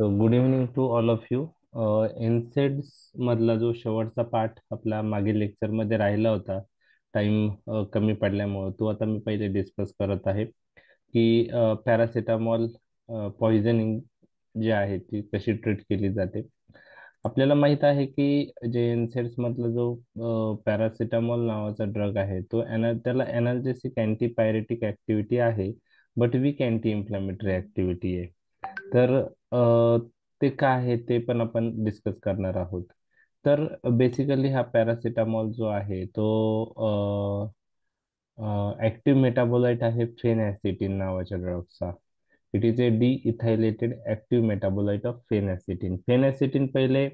Good evening to all of you. NSAIDs मधला जो शेवटचा पाठ आपला मागील लेक्चरमध्ये राहिला होता, टाइम कमी पडल्यामुळे तो आता मी पहिले डिस्कस करत आहे की पॅरासिटामॉल पॉइझनिंग जी आहे ती कशी ट्रीट केली जाते. आपल्याला माहित आहे की जे एनसेड्स मधला जो पॅरासिटामॉल नावाचा ड्रग आहे तो त्याला एनाल्जेसिक अँटीपायरेटिक ऍक्टिव्हिटी आहे, but weak anti inflammatory activity आहे. तर ते काय आहे ते पण आपण डिस्कस करणार आहोत. तर बेसिकली हा पॅरासिटामॉल जो आहे तो ऍक्टिव्ह मेटाबोलाइट आहे फेनॅसिटिन नावाच्या ड्रगचा. It is a deethylated active metabolite of phenacetin. Phenacetin पहिले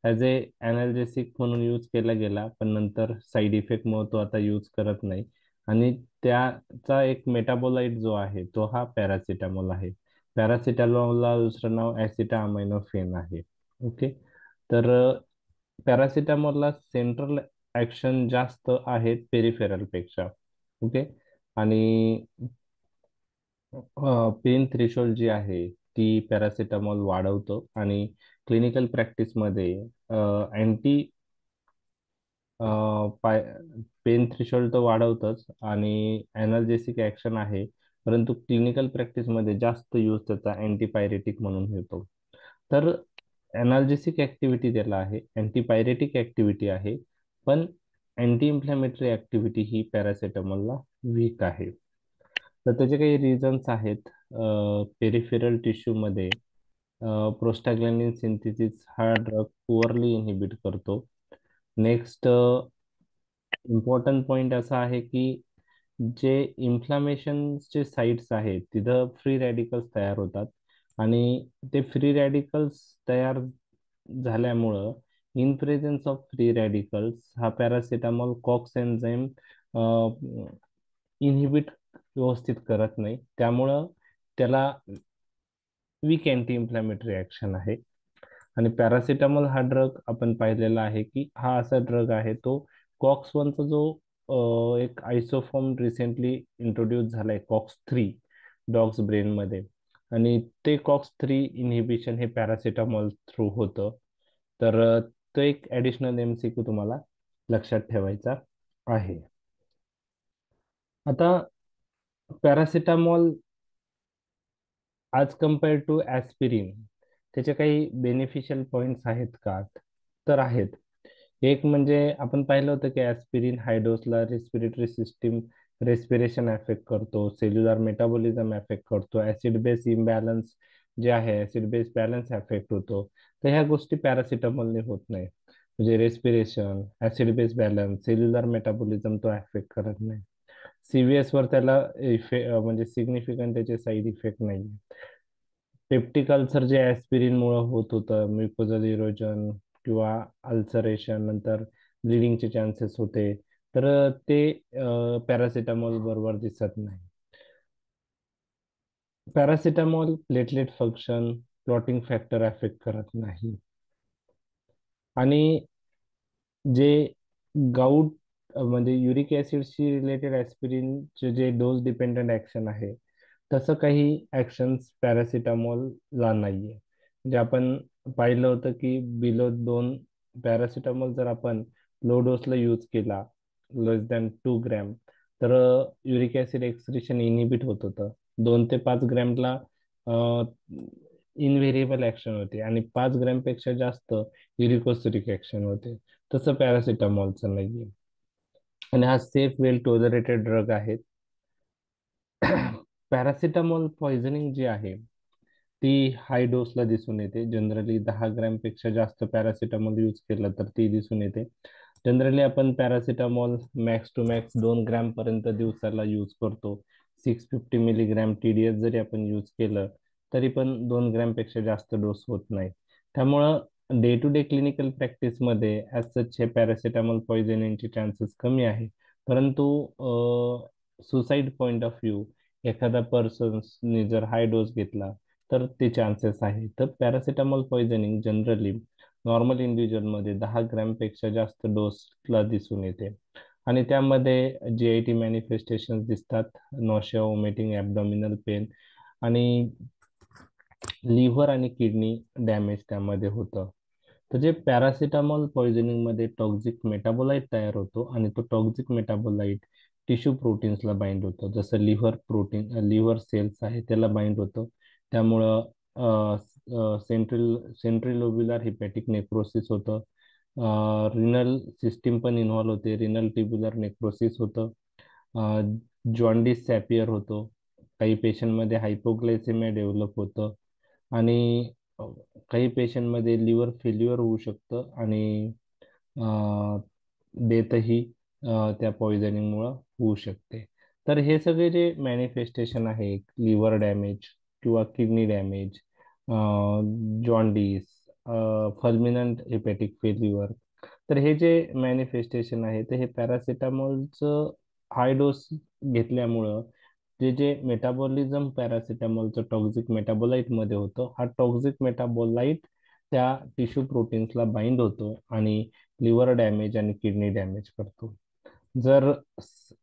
ॲज ए अनाल्जेसिक म्हणून यूज केला गेला, पण नंतर साईड इफेक्टमुळे तो आता यूज करत नाही. आणि त्याचा एक मेटाबोलाइट जो आहे तो हा पॅरासिटामॉल आहे. पॅरासिटामॉलला दुसरं नाव ॲसिटामिनोफेन आहे. ओके. तर पॅरासिटामॉलला सेंट्रल ऍक्शन जास्त आहे पेरिफेरल पेक्षा. ओके. आणि पेन थ्रेशोल्ड जी आहे ती पॅरासिटामॉल वाढवतो आणि क्लिनिकल प्रॅक्टिसमध्ये अँटी पाय पेन थ्रेशोल्ड तर वाढवतच आणि एनर्जेसिक ऍक्शन आहे, परंतु क्लिनिकल प्रॅक्टिसमध्ये जास्त यूज त्याचा अँटीपायरेटिक म्हणून होतो. तर एनाल्जेसिक ऍक्टिव्हिटी त्याला आहे, अँटीपायरेटिक ऍक्टिव्हिटी आहे, पण अँटी इन्फ्लॅमेटरी ऍक्टिव्हिटी ही पॅरासिटामॉलला वीक आहे. तर त्याचे काही रिझन्स आहेत. पेरिफेरल टिश्यूमध्ये प्रोस्टाग्लॅंडिन सिंथेसिस हा ड्रग पुअरली इनहिबिट करतो. नेक्स्ट इम्पॉर्टंट पॉइंट असा आहे की जे इन्फ्लामेशनचे साइट्स आहेत तिथं फ्री रॅडिकल्स तयार होतात आणि ते फ्री रॅडिकल्स तयार झाल्यामुळं in presence of free radicals हा पॅरासिटामॉल कॉक्स एन्झाईम इनहिबिट व्यवस्थित करत नाही, त्यामुळं त्याला वीक अँटी इन्फ्लॅमेटरी ऍक्शन आहे. आणि पॅरासिटामॉल हा ड्रग आपण पाहिलेला आहे की हा असा ड्रग आहे तो कॉक्स वनचा जो एक आयसोफॉर्म रिसेंटली इंट्रोड्यूस झालाय कॉक्स थ्री डॉग्स ब्रेनमध्ये, आणि ते कॉक्स थ्री इनहिबिशन हे पॅरासिटामॉल थ्रू होतं. तर तो एक ॲडिशनल MCQ तुम्हाला लक्षात ठेवायचा आहे. आता paracetamol as compare to aspirin त्याचे काही बेनिफिशियल पॉईंट्स आहेत का? तर आहेत. एक म्हणजे आपण पाहिलं होतं की ॲस्पिरिन हाय डोसला रेस्पिरेटरी सिस्टीम रेस्पिरेशन अफेक्ट करतो, सेल्युलर मेटाबॉलिझम अफेक्ट करतो, ऍसिड बेस इम्बॅलन्स जे आहे ऍसिड बेस बॅलन्स अफेक्ट होतो. तर ह्या गोष्टी पॅरासिटामॉलने होत नाही. म्हणजे respiration, acid base balance, cellular metabolism तो अफेक्ट करत नाही. CVS वर त्याला म्हणजे सिग्निफिकंट त्याचे साईड इफेक्ट नाही. पेप्टिक अल्सर जे ऍस्पिरिन मुळे होत होतं, म्युकोजल इरोजन किंवा अल्सरेशन, नंतर ब्लिडिंगचे चान्सेस होते, तर ते पॅरासिटामॉल बरोबर दिसत नाही. Paracetamol platelet function, clotting factor affect करत नाही. आणि जे गाऊट म्हणजे युरिक ऍसिडशी रिलेटेड ऍस्पिरिनचे जे डोस डिपेंडंट ऍक्शन आहे तसं काही ऍक्शन्स पॅरासिटामॉलला नाहीये. म्हणजे आपण पाहिलं होतं की बिलो 2 पॅरासिटामॉल जर आपण लो डोसला यूज केला, लेस दॅन 2 ग्रॅम, तर युरिक ऍसिड एक्सक्रिशन इनिबिट होत होतं. 2 ते 5 ग्रॅमला इनव्हेरिएबल ऍक्शन होते आणि 5 ग्रॅमपेक्षा जास्त युरिकोसिरिक ऍक्शन होते. तसं पॅरासिटामॉलचं नाहीये. आणि हा सेफ वेल टॉलरेटेड ड्रग आहे. पॅरासिटामॉल पॉइझनिंग जी आहे ती हाय डोसला दिसून येते. जनरली 10 ग्रॅमपेक्षा जास्त पॅरासिटामॉल यूज केलं तर ती दिसून येते. जनरली आपण paracetamol max to max 2 gram पर्यंत दिवसाला यूज करतो. 650 मिलीग्रॅम TDS जरी आपण यूज केलं तरी पण 2 ग्रॅमपेक्षा जास्त डोस होत नाही. त्यामुळं डे टू डे क्लिनिकल प्रॅक्टिसमध्ये ॲज सच हे पॅरासिटामॉल पॉइझनिंगचे चान्सेस कमी आहे. परंतु सुसाईड पॉईंट ऑफ व्ह्यू एखादा पर्सन्सनी जर हाय डोस घेतला तर ते चान्सेस आहे. तर पॅरासिटामॉल पॉइझनिंग जनरली नॉर्मल इंडिव्हिज्युअलमध्ये 10 ग्रॅमपेक्षा जास्त डोसला दिसून येते. आणि त्यामध्ये GIT मॅनिफेस्टेशन दिसतात, नॉशिया, वॉमिटिंग, ॲब्डॉमिनल पेन. आणि लिव्हर आणि किडनी डॅमेज त्यामध्ये होतं. तर जे पॅरासिटामॉल पॉइझनिंग मध्ये टॉक्सिक मेटाबोलाइट तयार होतो आणि तो टॉक्सिक मेटाबोलाइट टिश्यू प्रोटीन्सला बाइंड होतो. जसं लिव्हर सेल्स आहे त्याला बाइंड होतं. त्यामुळं सेंट्रल लोब्युलर हिपॅटिक नेक्रोसिस होतं. रिनल सिस्टीम पण इन्व्हॉल्व होते. रिनल ट्युब्युलर नेक्रोसिस होतं. जॉन्डिस सॅपियर होतो. काही पेशंटमध्ये हायपोग्लायसेमिया डेव्हलप होतं. आणि अ, काही पेशंटमध्ये लिव्हर फेल्युअर होऊ शकतं आणि डेथही त्या पॉइझनिंगमुळं होऊ शकते. तर हे सगळे जे मॅनिफेस्टेशन आहे, लिव्हर डॅमेज किंवा किडनी डॅमेज, जॉन्डिस, फल्मिनंट हेपॅटिक फेल्युअर, तर हे जे मॅनिफेस्टेशन आहे ते हे पॅरासिटामॉलचं हाय डोस घेतल्यामुळं जे मेटाबॉलिझम पॅरासिटामॉलचं टॉक्सिक मेटाबोलाइट मध्ये होतं, हा टॉक्सिक मेटाबोलाइट त्या टिश्यू प्रोटीन्सला बाइंड होतो आणि लिव्हर डॅमेज आणि किडनी डॅमेज करतो. जर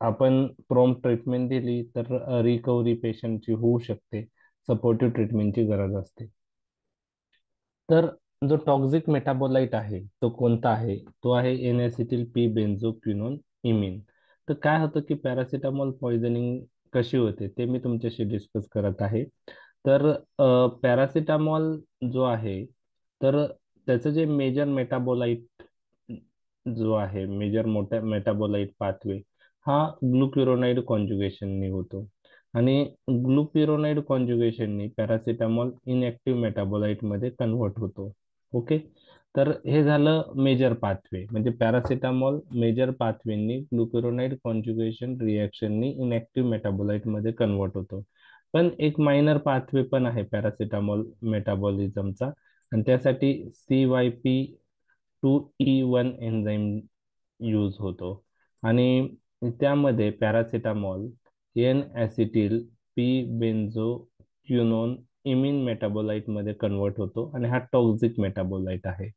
आपण प्रॉम्प्ट ट्रीटमेंट दिली तर रिकव्हरी पेशंटची होऊ शकते. सपोर्टिव्ह ट्रीटमेंटची गरज असते. तर जो टॉक्सिक मेटाबोलाइट आहे तो कोणता आहे? तो आहे एन ऍसिटिल पी बेन्झोक्विनोन इमिन. तर काय होतं की पॅरासिटामॉल पॉइझनिंग कशी होते ते मी तुमच्याशी डिस्कस करत आहे. तर पॅरासिटामॉल जो आहे, तर त्याचं जे मेजर मेटाबोलाइट जो आहे, मेजर मोठा मेटाबोलाइट पाथवे, हा ग्लुक्युरोनाइड कॉन्जुगेशननी होतो. आणि ग्लुक्युरोनाइड कॉन्जुगेशननी पॅरासिटामॉल इनएक्टिव्ह मेटाबोलाइट मध्ये कन्व्हर्ट होतो. ओके. तर हे झालं मेजर पाथवे, म्हणजे पॅरासिटामॉल मेजर पाथवेनी ग्लुक्युरोनाइड कॉन्जुगेशन रिॲक्शननी इनएक्टिव्ह मेटाबोलाइट मध्ये कन्व्हर्ट होतो. पण एक मायनर पाथवे पण आहे पॅरासिटामॉल मेटाबॉलिझमचा, आणि त्यासाठी CYP2E1 एन्झाईम यूज होतो. आणि त्यामध्ये paracetamol N acetyl P बेन्झोक्विनोन इमिन metabolite मध्ये कन्वर्ट होतो आणि हा टॉक्सिक मेटाबोलाइट आहे.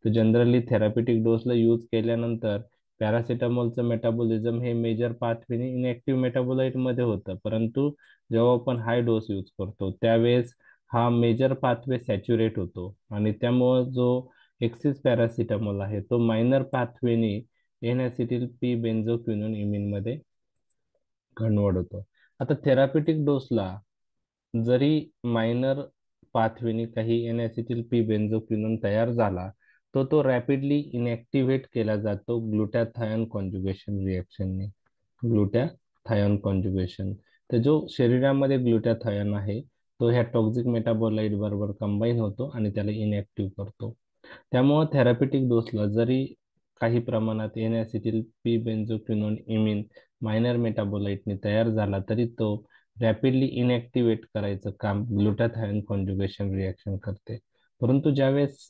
तर जनरली थेरापेटिक डोसला यूज केल्यानंतर पॅरासिटामॉलचं मेटाबोलिझम हे मेजर पाथवेने इनएक्टिव्ह मेटाबोलाइट मध्ये होतं, परंतु जेव्हा आपण हाय डोस यूज करतो त्यावेळेस हा मेजर पाथवे सॅच्युरेट होतो आणि त्यामुळे जो एक्सिस पॅरासिटामॉल आहे तो मायनर पाथवेने एन ॲसिटिल पी बेन्झोक्विनोन इमिन मध्ये कन्वर्ट होतो. आता थेरापेटिक डोसला जरी मायनर पाथवेने काही एन ॲसिटिल पी बेन्झोक्विनोन तयार झाला, तो तो रॅपिडली इनॅक्टिव्हेट केला जातो ग्लुटाथायन कॉन्जुगेशन रिएक्शनने. ग्लुटाथायन कॉन्जुगेशन, तर जो शरीरामध्ये ग्लुटाथायन आहे तो ह्या टॉक्सिक मेटाबोलाइट बरोबर कंबाईन होतो आणि त्याला इनॅक्टिव्ह करतो. त्यामुळे थेरापेटिक डोसला जरी काही प्रमाणात एन ॲसिटिल पी बेन्झोक्विनोन इमिन मायनर मेटाबोलाइटने तयार झाला तरी तो रॅपिडली इनॅक्टिव्हेट करायचं काम ग्लुटाथायन कॉन्जुगेशन रिॲक्शन करते. परंतु ज्यावेळेस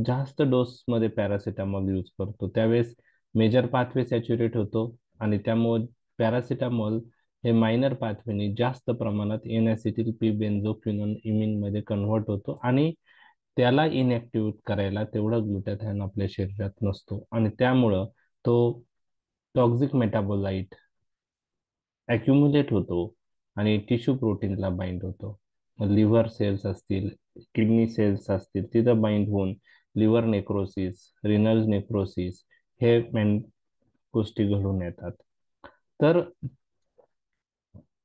जास्त डोसमध्ये पॅरासिटामॉल यूज करतो त्यावेळेस मेजर पाथवे सॅच्युरेट होतो आणि त्यामुळे पॅरासिटामॉल हे मायनर पाथवेने जास्त प्रमाणात एन ॲसिटिल पी बेन्झोक्विनोन इमिन मध्ये कन्व्हर्ट होतो आणि त्याला इनॅक्टिव्ह करायला तेवढा ग्लुटाथायन आपल्या शरीरात नसतो आणि त्यामुळं तो टॉक्सिक मेटाबोलाइट अॅक्युमुलेट होतो आणि टिश्यू प्रोटीनला बाइंड होतो. लिव्हर सेल्स असतील, किडनी सेल्स असतील, तिथं बाइंड होऊन लिव्हर नेक्रोसिस, रिनल नेक्रोसिस हे गोष्टी घडून येतात. तर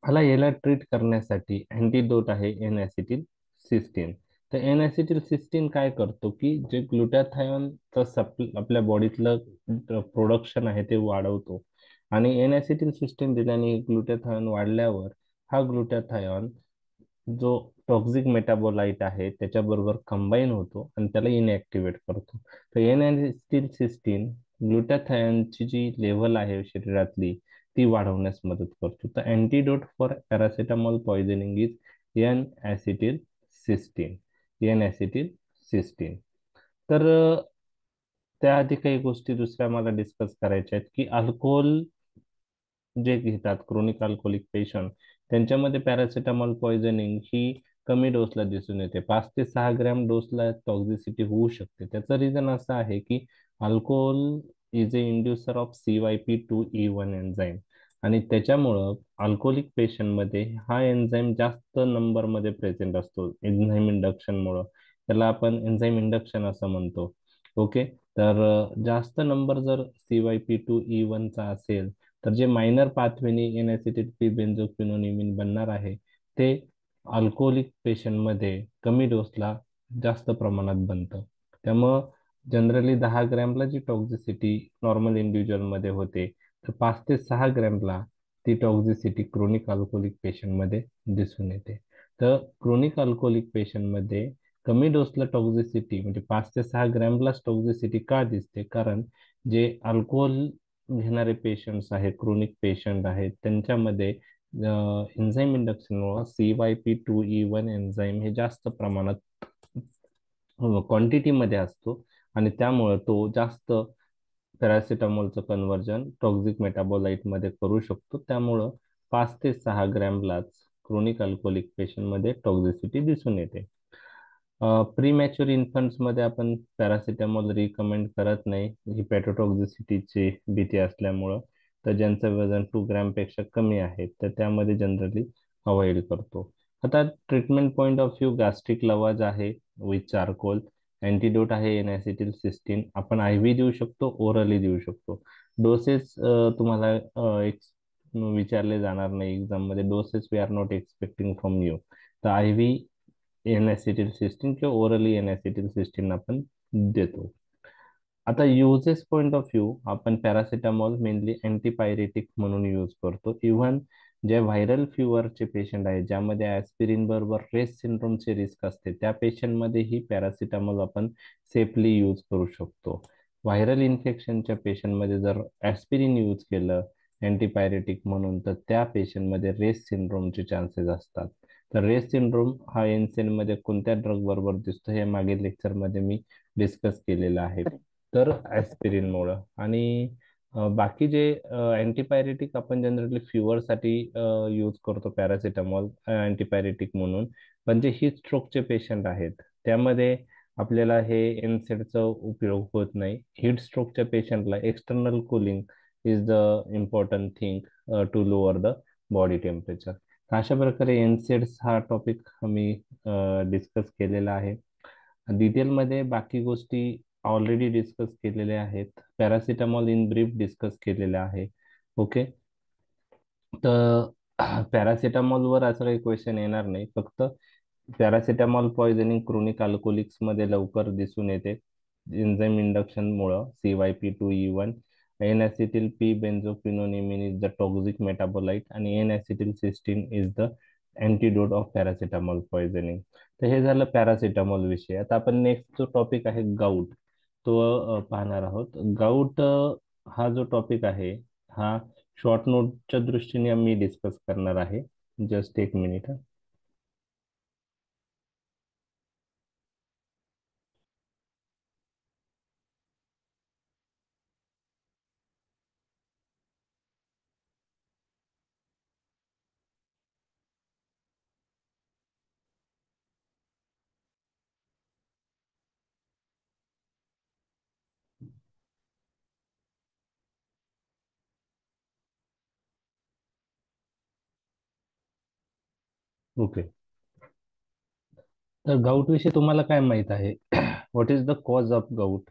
ह्याला ट्रीट करण्यासाठी अँटीडोट आहे एन ॲसिटिल सिस्टीन. तर एन ॲसिटिल सिस्टीन काय करतो की जे ग्लुटाथायनचं आपल्या बॉडीतलं प्रोडक्शन आहे ते वाढवतो आणि एन ॲसिटिल सिस्टीन दिल्याने ग्लुटाथायन वाढल्यावर हा ग्लुटाथायन जो टॉक्सिक मेटाबोलाइट आहे त्याच्याबरोबर कंबाईन होतो आणि त्याला इनॅक्टिव्हेट करतो. तर एन ॲसिटिल सिस्टीन ग्लुटाथायनची जी लेव्हल आहे शरीरातली ती वाढवण्यास मदत करतो. तर antidote for paracetamol poisoning is N acetyl cysteine. N acetyl cysteine. तर त्याआधी काही गोष्टी दुसऱ्या मला डिस्कस करायच्या आहेत की अल्कोहोल जे घेतात क्रोनिक अल्कोहोलिक पेशंट त्यांच्यामध्ये पॅरासिटामॉल पॉइझनिंग ही कमी डोसला दिसून येते. 5 ते 6 ग्रॅम डोसला टॉक्झिसिटी होऊ शकते. त्याचं रिझन असं आहे की alcohol is a inducer of CYP2E1 enzyme आणि त्याच्यामुळं अल्कोहोलिक पेशंटमध्ये हा एन्झाईम जास्त नंबरमध्ये प्रेझेंट असतो एन्झाईम इंडक्शनमुळं. त्याला आपण एन्झाईम इंडक्शन असं म्हणतो. ओके. तर जास्त नंबर जर CYP2E1 चा असेल, तर जे मायनर पाथवेनी एन ऍसिटिल पी बेन्झोक्विनोनिमिन बनणार आहे, ते अल्कोहोलिक पेशंटमध्ये कमी डोसला जास्त प्रमाणात बनतं. त्यामुळं जनरली 10 ग्रॅमला जी टॉक्झिसिटी नॉर्मल इंडिव्हिज्युअलमध्ये होते, तर 5 ते 6 ग्रॅमला ती टॉक्झिसिटी क्रोनिक अल्कोहोलिक पेशंटमध्ये दिसून येते. तर क्रोनिक अल्कोहोलिक पेशंटमध्ये कमी डोसला टॉक्झिसिटी म्हणजे 5 ते 6 ग्रॅमलाच टॉक्झिसिटी का दिसते? कारण जे अल्कोहोल घेणारे पेशंट्स आहेत, क्रोनिक पेशंट आहेत, त्यांच्यामध्ये एन्झाईम इंडक्शनमुळं CYP2E1 एन्झाईम हे जास्त प्रमाणात क्वांटिटीमध्ये असतो आणि त्यामुळे तो जास्त पॅरासिटामॉलचं कन्व्हर्जन टॉक्झिक मेटाबोलाइटमध्ये करू शकतो. त्यामुळं 5 ते 6 ग्रॅमलाच क्रोनिक अल्कोहोलिक पेशंटमध्ये टॉक्झिसिटी दिसून येते. प्रीमॅच्युअर इन्फंट्समध्ये आपण पॅरासिटामॉल रिकमेंड करत नाही हिपॅटोटॉक्झिसिटीची भीती असल्यामुळं. तर ज्यांचं वजन 2 ग्रॅमपेक्षा कमी आहे तर त्यामध्ये जनरली अवॉइड करतो. आता treatment point of view gastric lavage आहे विथ चारकोल. अँटीडोट आहे एन ऍसिटिल सिस्टीन. आपण IV देऊ शकतो, ओरली देऊ शकतो. डोसेस तुम्हाला विचारले जाणार नाही एक्झाममध्ये. Doses we are not expecting from you. तर IV एन ऍसिटिल सिस्टीन किंवा ओरली एन ऍसिटिल सिस्टीन आपण देतो. आता युजेस पॉईंट ऑफ व्ह्यू आपण पॅरासिटामॉल मेनली अँटीपायरेटिक म्हणून यूज करतो. इव्हन जे व्हायरल फिवरचे पेशंट आहेत ज्यामध्ये ऍस्पिरिन बरोबर रेस सिंड्रोमचे रिस्क असते, त्या पेशंटमध्ये ही पॅरासिटामॉल आपण सेफली यूज करू शकतो. व्हायरल इन्फेक्शनच्या पेशंटमध्ये जर ऍस्पिरिन यूज केलं अँटीपायरेटिक म्हणून, तर त्या पेशंटमध्ये रेस सिंड्रोमचे चान्सेस असतात. तर रेस सिंड्रोम हा मध्ये कोणत्या ड्रग बरोबर दिसतो हे मागील लेक्चरमध्ये मी डिस्कस केलेलं आहे. तर ऍस्पिरिनमुळं आणि बाकी जे अँटीपायरेटिक आपण जनरली फिवरसाठी यूज करतो पॅरासिटामॉल अँटीपायरेटिक म्हणून. पण जे हीट स्ट्रोकचे पेशंट आहेत त्यामध्ये आपल्याला हे NSAIDचा उपयोग होत नाही. हीट स्ट्रोकच्या पेशंटला external cooling is the important thing to lower the body temperature. अशा प्रकारे NSAIDs हा टॉपिक मी डिस्कस केलेला आहे. डिटेलमध्ये बाकी गोष्टी ऑलरेडी डिस्कस केलेल्या आहेत. पॅरासिटामॉल इन ब्रीफ डिस्कस केलेलं आहे. ओके. तर पॅरासिटामॉलवर असं काही क्वेश्चन येणार नाही. फक्त पॅरासिटामॉल पॉइझनिंग क्रोनिक मध्ये लवकर दिसून येते एन्झाईम इंडक्शनमुळं. CYP2E1 N acetyl P benzoquinoneimine is the toxic metabolite आणि N acetyl cysteine is the antidote of paracetamol poisoning. तर हे झालं पॅरासिटामॉल विषय. आता आपण नेक्स्ट जो टॉपिक आहे गाऊट तो पाहणार आहोत. गाऊट हा जो टॉपिक आहे हा शॉर्ट नोटच्या दृष्टीने मी डिस्कस करणार आहे. जस्ट एक मिनिट. ओके. तर गाऊट विषयी तुम्हाला काय माहित आहे? What is the cause of gout?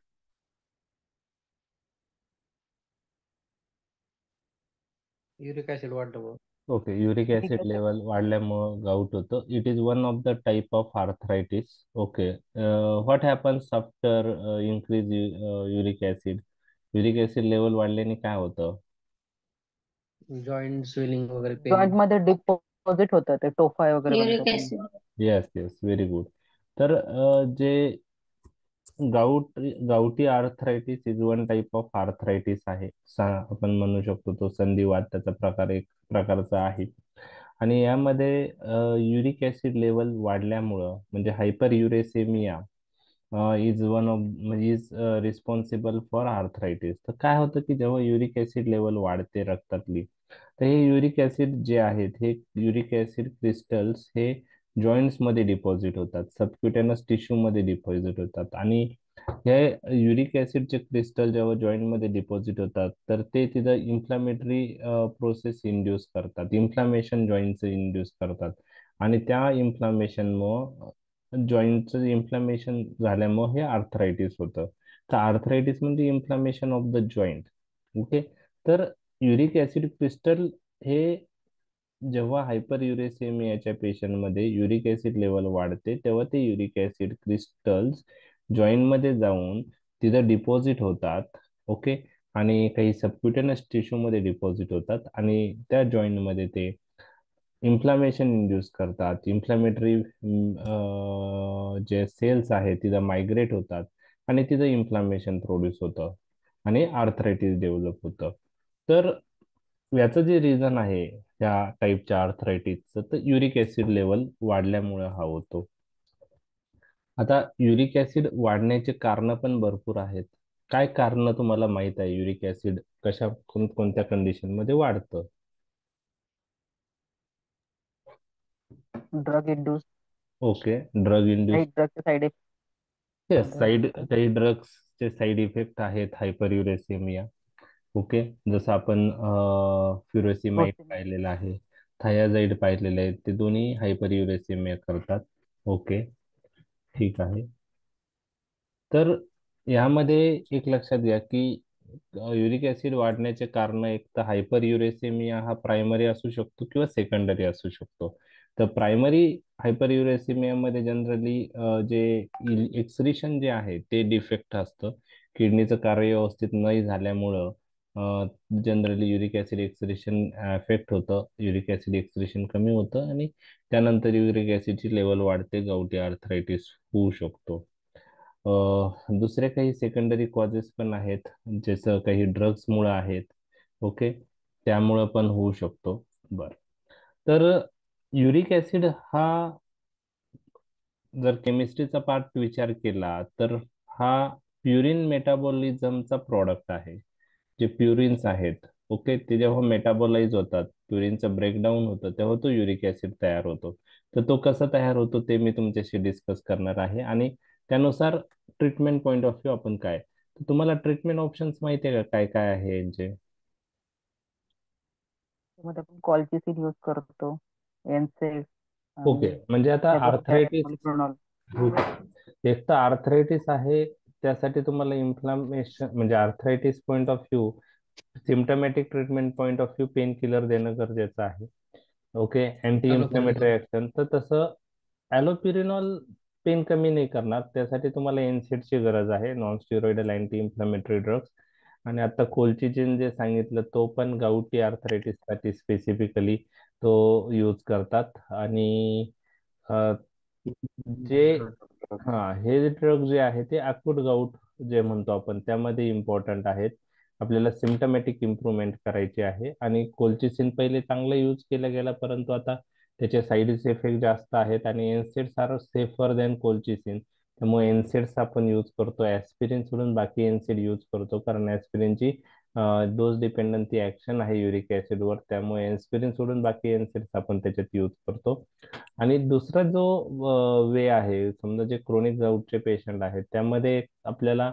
Uric acid वाढलं. ओके. युरिक ऍसिड लेवल वाढल्यामुळं गाऊट होतं. It is one of the type of arthritis. Okay. What happens after increase uric acid? Uric acid level वाढल्याने काय होतं? Joint swelling वगैरे pain. Joint मध्ये deposit होतं ते टोफाय वगैरे बनतो युरिक त्यांनी. Acid. Yes yes, very good. तर जे gouty arthritis is one type of arthritis आहे. आपण म्हणू शकतो तो संधिवात त्याचा प्रकार एक प्रकारचा आहे. आणि यामध्ये युरिक ऍसिड लेवल वाढल्यामुळं म्हणजे हायपर युरेसेमिया इज वन ऑफ म्हणजे इज रिस्पॉन्सिबल फॉर आर्थरायटिस. तर काय होतं की जेव्हा युरिक ऍसिड लेवल वाढते रक्तातली, तर हे युरिक ऍसिड जे आहेत हे युरिक ऍसिड क्रिस्टल्स हे जॉईंट्स मध्ये डिपॉझिट होतात, सबक्युटेनस टिश्यू मध्ये डिपॉझिट होतात आणि हे युरिक ऍसिडचे क्रिस्टल जेव्हा जॉईंट मध्ये डिपॉझिट होतात तर ते तिथं इन्फ्लामेटरी प्रोसेस इंड्यूस करतात, इन्फ्लामेशन जॉईंटचं इंड्यूस करतात. आणि त्या इन्फ्लामेशनमुळं जॉईंटचं इन्फ्लामेशन झाल्यामुळं हे आर्थरायटिस होतं. तर आर्थरायटिस म्हणजे inflammation of the joint. Okay. तर युरिक ऍसिड क्रिस्टल हे जेव्हा हायपर युरेसिमियाच्या पेशंटमध्ये युरिक ऍसिड लेवल वाढते तेव्हा ते युरिक ऍसिड क्रिस्टल्स जॉईंटमध्ये जाऊन तिथं डिपॉझिट होतात. ओके. आणि काही सबक्युटेनस टिश्यूमध्ये डिपॉझिट होतात आणि त्या जॉईंटमध्ये ते इन्फ्लामेशन इंड्यूस करतात. इन्फ्लामेटरी जे सेल्स आहेत तिथं मायग्रेट होतात आणि तिथं इन्फ्लामेशन प्रोड्यूस होतं आणि आर्थरायटिस डेव्हलप होतं. तर याचं जे रिझन आहे या टाईपच्या आर्थरायटिसचं, तर युरिक ऍसिड लेवल वाढल्यामुळे हा होतो. आता युरिक ऍसिड वाढण्याचे कारण पण भरपूर आहेत. काय कारण तुम्हाला माहित आहे युरिक ऍसिड कशा कोणत्या कंडिशन मध्ये वाढतं? Drug induce, okay. ड्रग काही इंड्यूस. ड्रगचे साईड येस, इफेक्ट. काही ड्रग्सचे साईड इफेक्ट आहेत हायपरयुरेसिमिया. ओके. जसं आपण फ्युरोसिमाइड पाहिलेलं आहे, थायाझाईड पाहिलेलं आहे, ते दोन्ही हायपरयुरेसिमिया करतात. ओके. ठीक आहे. तर यामध्ये एक लक्षात घ्या की युरिक ऍसिड वाढण्याचे कारण एक तर हायपर युरेसिमिया हा प्रायमरी असू शकतो किंवा सेकंडरी असू शकतो. तर प्रायमरी हायपर मध्ये जनरली जे एक्सक्रिशन जे आहे ते डिफेक्ट असतं. किडनीचं कार्य व्यवस्थित नाही झाल्यामुळं generally uric acid excretion effect होतं, युरिक ऍसिड एक्सक्रिशन कमी होतं आणि त्यानंतर युरिक ऍसिडची लेवल वाढते, गावठी आर्थरायटिस होऊ शकतो. दुसरे काही सेकंडरी कॉजेस पण आहेत, जसं काही ड्रग्समुळे आहेत. ओके. त्यामुळं पण होऊ शकतो. बरं. तर युरिक ऍसिड हा जर केमिस्ट्रीचा पार्ट विचार केला तर हा प्युरिन मेटाबॉलिझमचा प्रॉडक्ट आहे. जे प्युरिन्स आहेत, ओके, ते जेव्हा मेटाबोलाइज होतात, प्युरिनचं ब्रेकडाऊन होतं, तेव्हा तो युरिक ऍसिड तयार होतो. तर तो कसा तयार होतो ते मी तुमच्याशी डिस्कस करणार आहे आणि त्यानुसार ट्रीटमेंट पॉईंट ऑफ व्ह्यू आपण काय. तर तुम्हाला ट्रीटमेंट ऑप्शन्स माहिती आहे का काय काय आहे यांचे? त्यामध्ये आपण कॉल्चिसिन यूज करतो, एनसेड ओके. आणि म्हणजे आता आर्थरायटिस, पॅरासिटामॉल. एक तर आर्थरायटिस आहे, त्यासाठी तुम्हाला इन्फ्लामेशन म्हणजे arthritis point of view, symptomatic treatment point of view painkiller देणं गरजेचं आहे. Okay. Anti inflammatory allopurinol. Action, तर तसं ॲलोपिरिनॉल पेन कमी नाही करणार, त्यासाठी तुम्हाला एनसेडची गरज आहे, नॉन स्टिरॉइडल अँटी इन्फ्लेमेटरी ड्रग्स. आणि आता कोलचिजिन जे सांगितलं तो पण गाउटी आर्थरायटिससाठी स्पेसिफिकली तो यूज करतात. आणि अ, जे हा हे ड्रग जे आहे ते अक्यूट गाऊट जे म्हणतो आपण त्यामध्ये इम्पॉर्टंट आहेत. आपल्याला सिम्टमॅटिक इम्प्रुव्हमेंट करायची आहे आणि कोलचिसिन पहिले चांगला यूज केला गेला, परंतु आता त्याचे साईड इफेक्ट जास्त आहेत आणि NSAIDs are safer than colchicine. त्यामुळे एनसेड्स आपण यूज करतो, ऍस्पिरिन सोडून बाकी एनसेड यूज करतो, कारण ऍस्पिरिनची डोस डिपेंडंट ती ऍक्शन आहे युरिक ऍसिडवर, त्यामुळे एस्पिरिन सोडून बाकी एनसेड्स आपण त्याच्यात यूज करतो. आणि दुसरा जो वे आहे, समजा जे क्रोनिक गाऊटचे पेशंट आहेत त्यामध्ये आपल्याला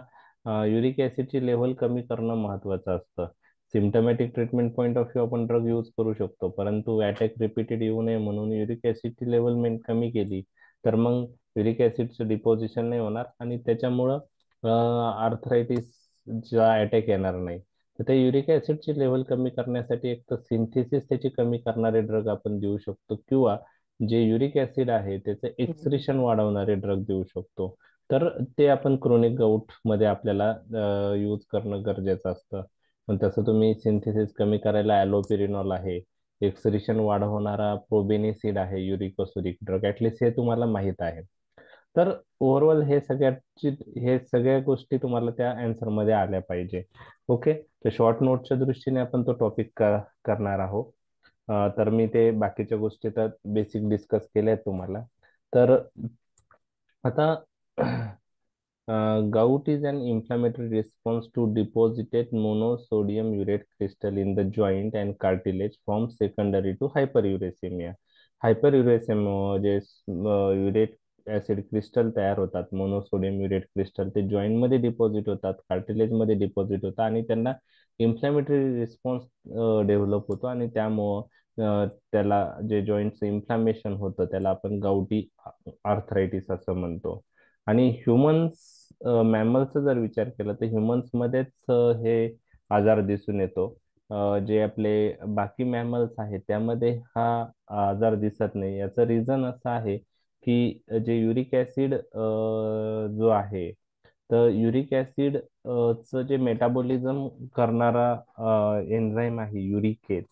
युरिक ऍसिडची लेव्हल कमी करणं महत्वाचं असतं. Symptomatic treatment point of view आपण ड्रग यूज करू शकतो, परंतु अटॅक रिपीटेड येऊ नये म्हणून युरिक ऍसिडची लेवल कमी केली तर मग युरिक ऍसिडचं डिपॉझिशन नाही होणार आणि त्याच्यामुळं आर्थरायटिसचा अटॅक येणार नाही. तर त्या युरिक ऍसिडची लेवल कमी करण्यासाठी एक तर सिंथेसिस त्याची कमी करणारे ड्रग आपण देऊ शकतो किंवा जे युरिक ऍसिड आहे त्याचं एक्सक्रिशन वाढवणारे ड्रग देऊ शकतो. तर ते आपण क्रोनिक गाऊट मध्ये आपल्याला यूज करणं गरजेचं असतं. पण तसं तुम्ही सिंथेसिस कमी करायला ॲलोपिरिनॉल आहे, एक्सक्रिशन वाढवणारा प्रोबेनिसिड आहे, युरिकोसुरिक ड्रग, ऍटलिस्ट हे तुम्हाला माहित आहे. तर ओव्हरऑल हे सगळ्या गोष्टी तुम्हाला त्या आन्सर मध्ये आल्या पाहिजे. ओके. तर शॉर्ट नोटच्या दृष्टीने आपण तो टॉपिक करणार आहोत. तर मी ते बाकीच्या गोष्टी तर बेसिक डिस्कस केल्या आहेत तुम्हाला. तर आता gout is an inflammatory response to deposited monosodium urate crystal in the joint and cartilage formed secondary to hyperuricemia. हायपरयुरेसिमिया जे युरेट ऍसिड क्रिस्टल तयार होतात, मोनोसोडियम युरेट क्रिस्टल, ते जॉईंट मध्ये डिपॉझिट होतात, कार्टिलेज मध्ये डिपॉझिट होतात आणि त्यांना इन्फ्लॅमेटरी रिस्पॉन्स डेव्हलप होतो आणि त्यामुळं त्याला जे जॉईंटचं इन्फ्लामेशन होतं त्याला आपण गावठी आर्थरायटिस असं म्हणतो. आणि ह्युमन्स मॅमलचा जर विचार केला तर ह्युमन्स मध्येच हे आजार दिसून येतो. जे आपले बाकी मॅमल्स आहेत त्यामध्ये हा आजार दिसत नाही. याचं रिझन असं आहे की जे युरिक ऍसिड जो आहे, तर युरिक ऍसिड चं जे मेटाबॉलिझम करणारा एन्झाईम आहे युरिकेज,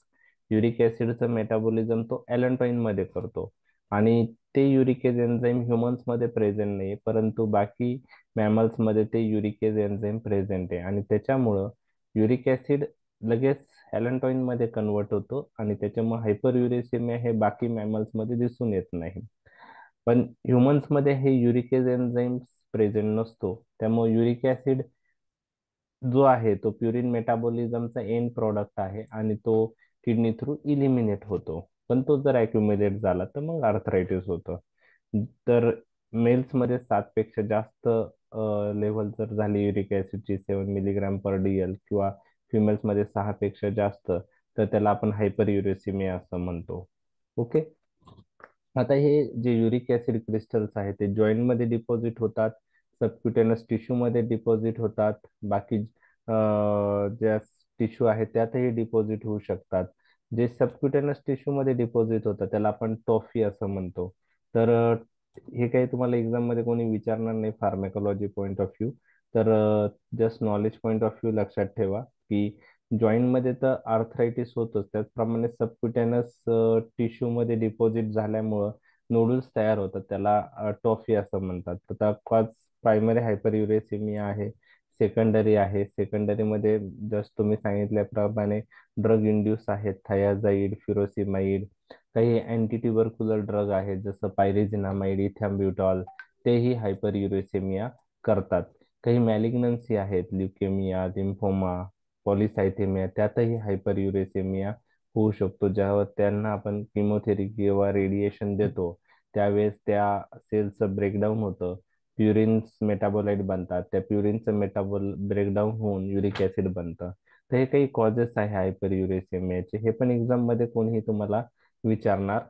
युरिक ऍसिडचं मेटाबॉलिझम तो ॲलंटोइन मध्ये करतो आणि ते युरिकेज एन्झाईम ह्युमन्स मध्ये प्रेझेंट नाही, परंतु बाकी मॅमल्स मध्ये ते युरिकेज एन्झाईम प्रेझेंट आहे आणि त्याच्यामुळं युरिक ऍसिड लगेच ॲलंटोइन मध्ये कन्वर्ट होतो आणि त्याच्यामुळे हायपर युरेसिमिया हे बाकी मॅमल्स मध्ये दिसून येत नाही. पण ह्युमन्स मध्ये हे युरिकेज एन्झाईम प्रेझेंट नसतो, त्यामुळे युरिक ऍसिड जो आहे तो प्युरिन मेटाबॉलिझमचा एंड प्रॉडक्ट आहे आणि तो किडनी थ्रू इलिमिनेट होतो. पण तो जर अक्युमुलेट झाला तर मग आर्थरायटिस होतं. तर मेल्समध्ये 7 पेक्षा जास्त लेवल जर झाली युरिक ऍसिडची 7 mg/dl किंवा फिमेल्समध्ये 6 पेक्षा जास्त, तर त्याला आपण हायपर युरेसिमिया असं म्हणतो. ओके. आता हे जे युरिक ऍसिड क्रिस्टल्स आहेत ते जॉईंट मध्ये डिपॉझिट होतात, सबक्युटेनस टिश्यू मध्ये डिपॉझिट होतात, बाकी ज्या टिश्यू आहेत त्यातही डिपॉझिट होऊ शकतात. जे सबक्युटेनस टिश्यू मध्ये डिपॉझिट होतात त्याला आपण टॉफी असं म्हणतो. तर हे काही तुम्हाला एक्झाम मध्ये कोणी विचारणार नाही फार्मॅकोलॉजी पॉईंट ऑफ व्ह्यू. तर just knowledge point of view लक्षात ठेवा की जॉईंट मध्ये तर आर्थरायटिस होतोच, त्याचप्रमाणे सबक्युटेनस टिश्यू मध्ये डिपॉझिट झाल्यामुळं नोडल्स तयार होतात, त्याला टॉफी असं म्हणतात. तर त्या कॉज प्रायमरी हायपरयुरेसिमिया आहे, सेकंडरी आहे. सेकंडरी मध्ये जस्ट तुम्ही सांगितल्याप्रमाणे ड्रग इंड्यूस आहेत, थायाझाईड, फ्युरोसिमाइड, काही अँटी ट्युबरक्युलर ड्रग आहेत जसं पायरिझिनामाइड, इथॅम्ब्युटॉल, तेही हायपरयुरेसिमिया करतात. काही मॅलिग्नन्सी आहेत, ल्युकेमिया, लिम्फोमा, पॉलिसायथेमिया, त्यातही हायपरयुरेसिमिया होऊ शकतो. ज्यावर त्यांना आपण किमोथेरपी किंवा रेडिएशन देतो त्यावेळेस त्या सेलचं ब्रेकडाऊन होतं, प्युरिन्स मेटाबोलाइट बनतात, त्या प्युरिनचं ब्रेकडाऊन होऊन युरिक ऍसिड बनतं. तर हे काही कॉजेस आहे हायपरयुरेसिमियाचे, हे पण एक्झाम मध्ये कोणीही तुम्हाला विचारणार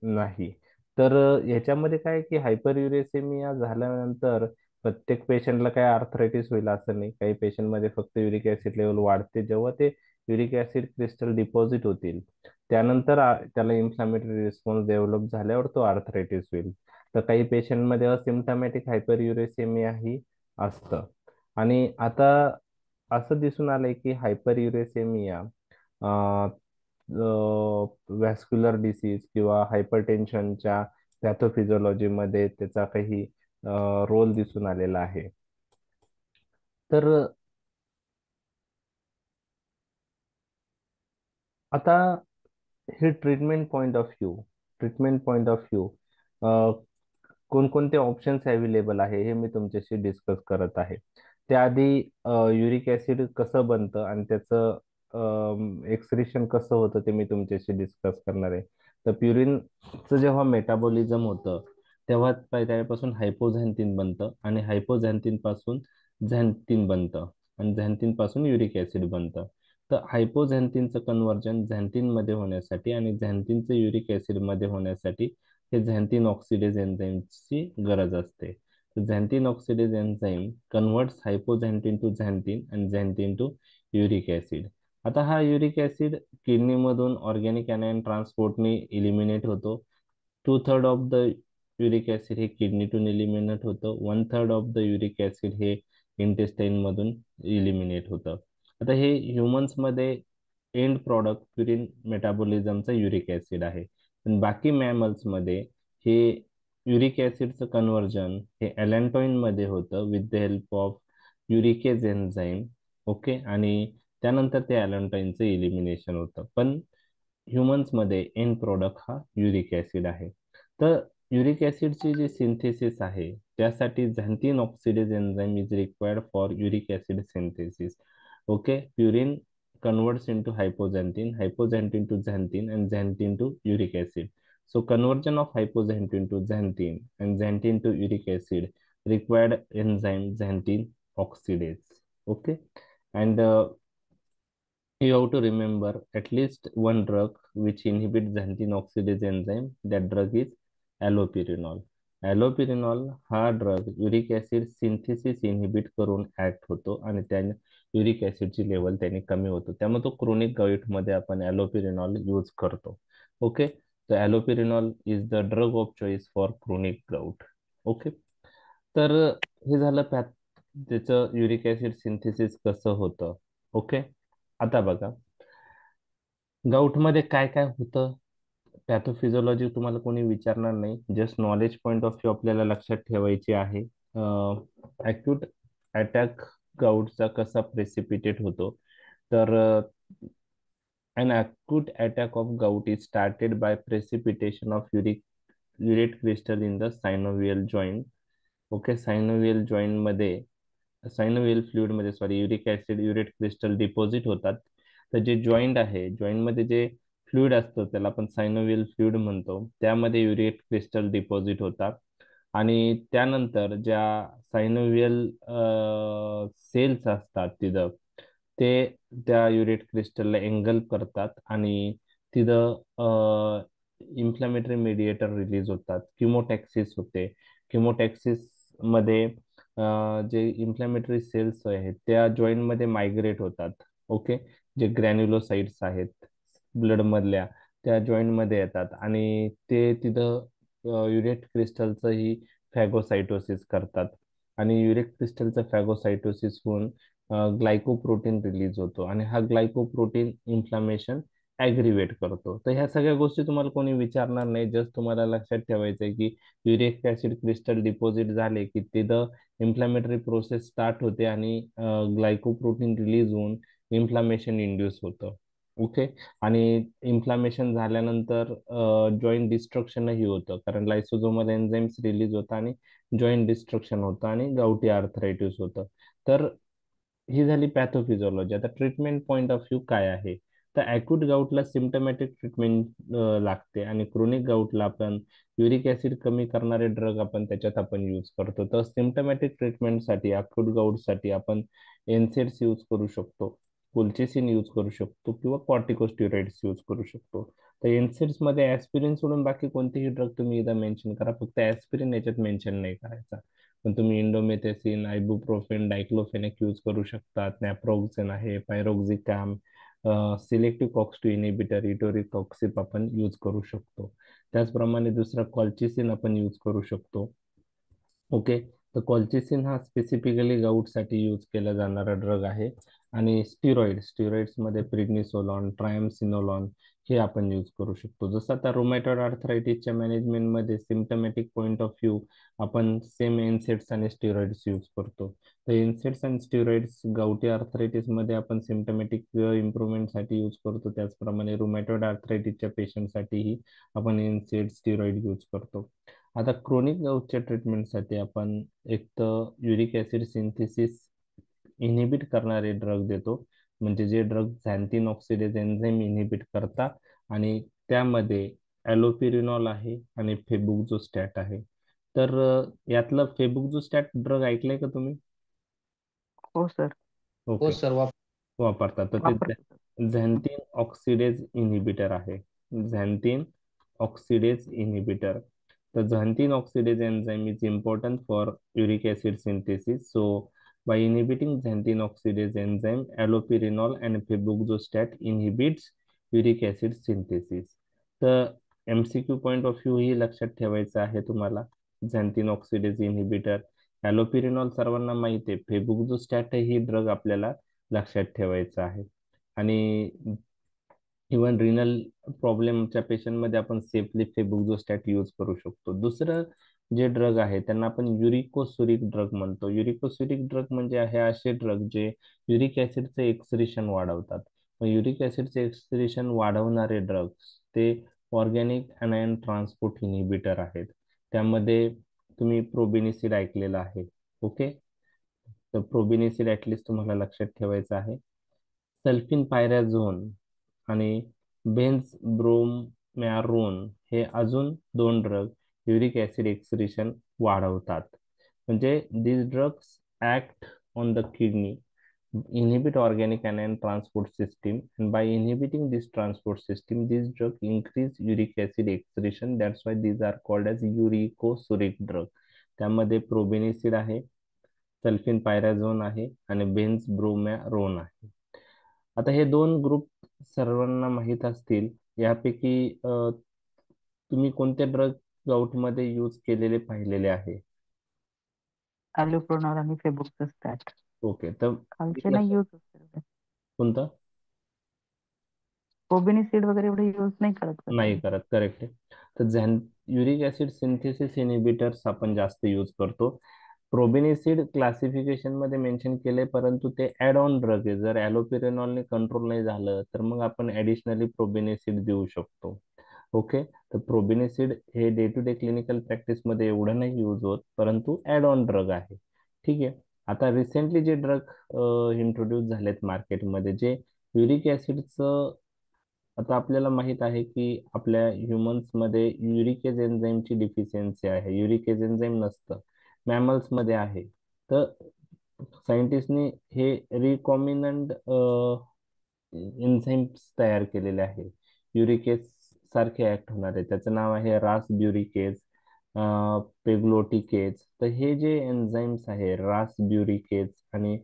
नाही. तर ह्याच्यामध्ये काय आहे की हायपरयुरेसिमिया झाल्यानंतर प्रत्येक पेशंटला काय आर्थरायटिस होईल असं नाही. काही पेशंटमध्ये फक्त युरिक ऍसिड लेवल वाढते, जेव्हा ते युरिक ऍसिड क्रिस्टल डिपॉझिट होतील त्यानंतर त्याला इन्फ्लामेटरी रिस्पॉन्स डेव्हलप झाल्यावर तो आर्थरायटिस होईल. तर काही पेशंटमध्ये असिम्प्टमॅटिक हायपरयुरेसिमिया ही असतं. आणि आता असं दिसून आलंय की हायपरयुरेसिमिया व्हॅस्क्युलर डिसीज किंवा हायपरटेन्शनच्या पॅथोफिजिओलॉजीमध्ये त्याचा काही रोल दिसून आलेला आहे. तर आता हे ट्रीटमेंट पॉइंट ऑफ व्ह्यू कोणकोणते ऑप्शन्स अवेलेबल आहे हे मी तुमच्याशी डिस्कस करत आहे. त्याआधी युरिक ऍसिड कसं बनतं आणि त्याचं एक्सक्रिशन कसं होतं ते मी तुमच्याशी डिस्कस करणार आहे. तर प्युरिनचं जेव्हा मेटाबॉलिझम होतं तेव्हा त्यापासून हायपोझॅन्थिन बनतं आणि हायपोझॅन्थिन पासून झॅन्थिन बनतं आणि झॅन्थिन पासून युरिक ऍसिड बनतं. तर हायपोझॅन्थिनचं कन्व्हर्जन झॅन्थिन मध्ये होण्यासाठी आणि झॅन्थिनचं युरिक ऍसिड मध्ये होण्यासाठी हे झॅन्थिन ऑक्सिडेज एन्झाईमची गरज असते. झॅन्थिन ऑक्सिडेज एन्झाईम कन्वर्ट्स हायपोझॅन्थिन टू झॅन्थिन आणि झॅन्थिन टू युरिक ऍसिड. आता हा uric acid किडनीमधून organic anion ट्रान्सपोर्टने eliminate होतो. 2/3 ऑफ द युरिक ऍसिड हे किडनीतून इलिमिनेट होतं, 1/3 ऑफ द युरिक ऍसिड हे इंटेस्टाईन मधून इलिमिनेट होतं. आता हे ह्युमन्स मध्ये एंड प्रॉडक्ट प्युरिन मेटाबॉलिझमचा युरिक ऍसिड आहे. पण बाकी मॅमल्स मध्ये हे युरिक ऍसिडचं कन्व्हर्जन हे ॲलॅन्टोइन मध्ये होतं with the help of uricase enzyme. Okay. आणि त्यानंतर ते ॲलॅन्टोइनचं इलिमिनेशन होतं. पण ह्युमन्स मध्ये एंड प्रॉडक्ट हा युरिक ऍसिड आहे. तर युरिक ऍसिडची जी सिंथेसिस आहे त्यासाठी xanthine oxidase enzyme is required for uric acid synthesis. Okay. Purine converts into hypoxanthine, hypoxanthine to xanthine, and xanthine to uric acid. So conversion of hypoxanthine to xanthine and xanthine to uric acid required enzyme xanthine oxidase. Okay, and you have to remember at least one drug which inhibits xanthine oxidase enzyme. That drug is allopurinol. Allopurinol हा drug uric acid synthesis inhibit करून act होतो आणि त्याने uric ऍसिडची level त्याने कमी होतो. त्यामुळे तो क्रोनिक गाऊट मध्ये आपण allopurinol यूज करतो. ओके, तर allopurinol is the drug of choice for chronic gout. Okay, तर हे झालं त्याचं युरिक ऍसिड सिंथेसिस कसं होतं. ओके, आता बघा गाऊटमध्ये काय काय होतं. पॅथोफिजिओलॉजी तुम्हाला कोणी विचारणार नाही, just knowledge point of view आपल्याला लक्षात ठेवायची आहे. ॲक्यूट अटॅक गाऊटचा कसा प्रेसिपिटेट होतो, तर an acute attack of gout is started by precipitation of urate crystal in the synovial joint. Okay, synovial joint मध्ये सायनोव्हियल फ्लुइड मध्ये sorry uric acid urate crystal deposit होतात. तर जे जॉईंट आहे, joint मध्ये जे फ्लुइड असतं त्याला आपण सायनोव्हियल फ्लुइड म्हणतो, त्यामध्ये युरेट क्रिस्टल डिपॉझिट होतात आणि त्यानंतर ज्या सायनोव्हियल सेल्स असतात तिथं ते त्या युरेट क्रिस्टलला एंगल्फ करतात आणि तिथं इन्फ्लॅमेटरी मीडिएटर रिलीज होतात, किमोटॅक्सिस होते. किमोटॅक्सिस मध्ये जे इन्फ्लॅमेटरी सेल्स आहेत त्या जॉईंट मध्ये मायग्रेट होतात. ओके, जे ग्रॅन्युलोसाइट्स आहेत ब्लड मधल्या त्या जॉईंट मध्ये येतात आणि ते तिथं युरेट क्रिस्टलचं ही फॅगोसाइटोसिस करतात आणि युरेट क्रिस्टलचं फॅगोसाइटोसिस होऊन ग्लायकोप्रोटीन रिलीज होतो आणि हा ग्लायकोप्रोटीन इन्फ्लामेशन ॲग्रिवेट करतो. तर ह्या सगळ्या गोष्टी तुम्हाला कोणी विचारणार नाही, जस्ट तुम्हाला लक्षात ठेवायचं आहे की युरिक ऍसिड क्रिस्टल डिपॉझिट झाले की तिथं इन्फ्लामेटरी प्रोसेस स्टार्ट होते आणि ग्लायकोप्रोटीन रिलीज होऊन इन्फ्लामेशन इंड्यूस होतं. ओके, आणि इन्फ्लामेशन झाल्यानंतर जॉईंट डिस्ट्रक्शनही होतं, कारण लायसोझोमल एन्झाईम्स रिलीज होतं आणि जॉईंट डिस्ट्रक्शन होतं आणि गावठी आर्थरायटिस होतं. तर ही झाली पॅथोफिजिओलॉजी. आता ट्रीटमेंट पॉइंट ऑफ व्ह्यू काय आहे, तर अॅक्यूट गाऊटला सिम्टमॅटिक ट्रीटमेंट लागते आणि क्रोनिक गाऊटला आपण युरिक ऍसिड कमी करणारे ड्रग आपण त्याच्यात आपण यूज करतो. तर सिम्टमॅटिक ट्रीटमेंटसाठी अॅक्यूट गाऊटसाठी आपण एनसेड्स यूज करू शकतो, कोल्चिसिन यूज करू शकतो किंवा कॉर्टिकोस्टिरॉइड्स यूज करू शकतो. तर एनसेड्स मध्ये ऍस्पिरिन सोडून बाकी कोणतेही ड्रग तुम्ही इथं मेन्शन करा, फक्त ऍस्पिरिन याच्यात मेन्शन नाही करायचा. पण तुम्ही इंडोमेथेसिन, आयबुप्रोफेन, डायक्लोफेनेक यूज करू शकतात. नॅप्रोक्झेन आहे, पायरोक्झिकॅम, सिलेक्टिव्ह कॉक्स टू इनिबिटर इटोरिकॉक्सिप आपण यूज करू शकतो. त्याचप्रमाणे दुसरा कॉल्चिसिन आपण यूज करू शकतो. ओके, तर कॉल्चिसिन हा स्पेसिफिकली गाऊटसाठी यूज केला जाणारा ड्रग आहे आणि स्टिरॉइड्स मध्ये प्रिडनिसोलॉन, ट्रायमसिनोलॉन हे आपण यूज करू शकतो. जसं आता rheumatoid आर्थरायटिसच्या मॅनेजमेंटमध्ये symptomatic point of view आपण सेम एनसेड्स आणि स्टिरॉइड्स यूज करतो. तर एनसेड्स आणि स्टिरॉइड्स गावठी आर्थरायटिस मध्ये आपण सिम्टमॅटिक इम्प्रुव्हमेंटसाठी यूज करतो. त्याचप्रमाणे रुमॅटॉइड आर्थरायटिसच्या पेशंटसाठीही आपण एनसेड स्टिरॉइड यूज करतो. आता क्रोनिक गाऊटच्या ट्रीटमेंटसाठी आपण एक तर युरिक ऍसिड सिंथेसिस इनहिबिट करणारे ड्रग देतो, म्हणजे जे ड्रग झॅन्थिन ऑक्सिडेज एन्झाईम इनहिबिट करतात आणि त्यामध्ये ॲलोपिरिनॉल आहे आणि फेबुक्झोस्टॅट आहे. तर यातलं फेबुक्झोस्टॅट ड्रग ऐकलंय का तुम्ही? हो सर, हो ओके, सर वापरतात. तर ते वापरतो सर. झॅन्थिन ऑक्सिडेज इनहिबिटर आहे. Xanthine oxidase inhibitor. The xanthine oxidase enzyme is important for uric acid synthesis. So, by inhibiting xanthine oxidase enzyme, allopurinol and febuxostat inhibits uric acid synthesis. तर MCQ point of view ही लक्षात ठेवायचं आहे तुम्हाला. झॅन्थिन oxidase inhibitor, ॲलोपिरिनॉल सर्वांना माहिती आहे, फेबुक्झोस्टॅट ही drug आपल्याला लक्षात ठेवायचं आहे. आणि इव्हन रिनल प्रॉब्लेमच्या पेशंटमध्ये आपण सेफली फेबुक्झोस्टॅट यूज करू शकतो. दुसरं जे ड्रग आहे त्यांना आपण युरिकोसुरिक ड्रग म्हणतो. युरिकोसुरिक ड्रग म्हणजे आहे असे ड्रग जे युरिक ऍसिडचे एक्सक्रिशन वाढवतात. मग युरिक ऍसिडचे एक्सक्रिशन वाढवणारे ड्रग्स ते ऑर्गॅनिक अनायन ट्रान्सपोर्ट इनिबिटर आहेत. त्यामध्ये तुम्ही प्रोबेनिसिड ऐकलेलं आहे. ओके, तर प्रोबेनिसिड ऍटलिस्ट तुम्हाला लक्षात ठेवायचं आहे. सल्फिन पायराझोन आणि बेन्झ ब्रोम मॅरोन हे अजून दोन ड्रग युरिक ऍसिड एक्सक्रिशन वाढवतात. म्हणजे these drugs act on the kidney, inhibit organic anion transport system, and by inhibiting this transport system, these drugs increase uric acid excretion. That's why these are called as uricosuric drug. त्यामध्ये प्रोबेनिसिड आहे, सल्फिनपायराझोन आहे आणि बेन्झब्रोमॅरोन आहे. आता हे दोन group सर्वांना माहीत असतील. यापैकी तुम्ही कोणते ड्रग गाऊटमध्ये यूज केलेले पाहिलेले आहे? अल्लोप्रोनॉल आणि फेबुक्सिस्टॅट. ओके, तर खालचे नाही यूज होत. कोणतं? कोबिनिसिड वगैरे एवढे यूज नाही करत का नाही तुम्ही? करत, करेक्ट आहे. तर युरिक ऍसिड सिंथेसिस इनिबिटर्स आपण जास्त यूज करतो. प्रोबेनिसिड क्लासिफिकेशन मध्ये मेन्शन केले, परंतु ते ऍड ऑन ड्रग आहे. जर ॲलोपिरेनॉलने कंट्रोल नाही झालं तर मग आपण ऍडिशनली प्रोबेनिसिड देऊ शकतो. ओके, तर प्रोबेनिसिड हे day to day clinical practice मध्ये एवढं नाही यूज होत, परंतु ऍड ऑन ड्रग आहे. ठीक आहे. आता रिसेंटली जे ड्रग इंट्रोड्यूस झालेत मार्केटमध्ये, जे युरिक ऍसिडचं, आता आपल्याला माहित आहे की आपल्या ह्युमन्स मध्ये युरिकेज एन्झाईमची डिफिशियन्सी आहे. युरिकेज एन्झाईम नसतं, मॅमल्स मध्ये आहे. तर सायंटिस्टनी हे रिकॉम्बिनंट एन्झाईम्स तयार केलेले आहे युरिकेज सारखे ऍक्ट होणारे. त्याचं नाव आहे रास ब्युरिकेज, पेग्लोटिकेज. तर हे जे एन्झाईम्स आहे रास ब्युरिकेज आणि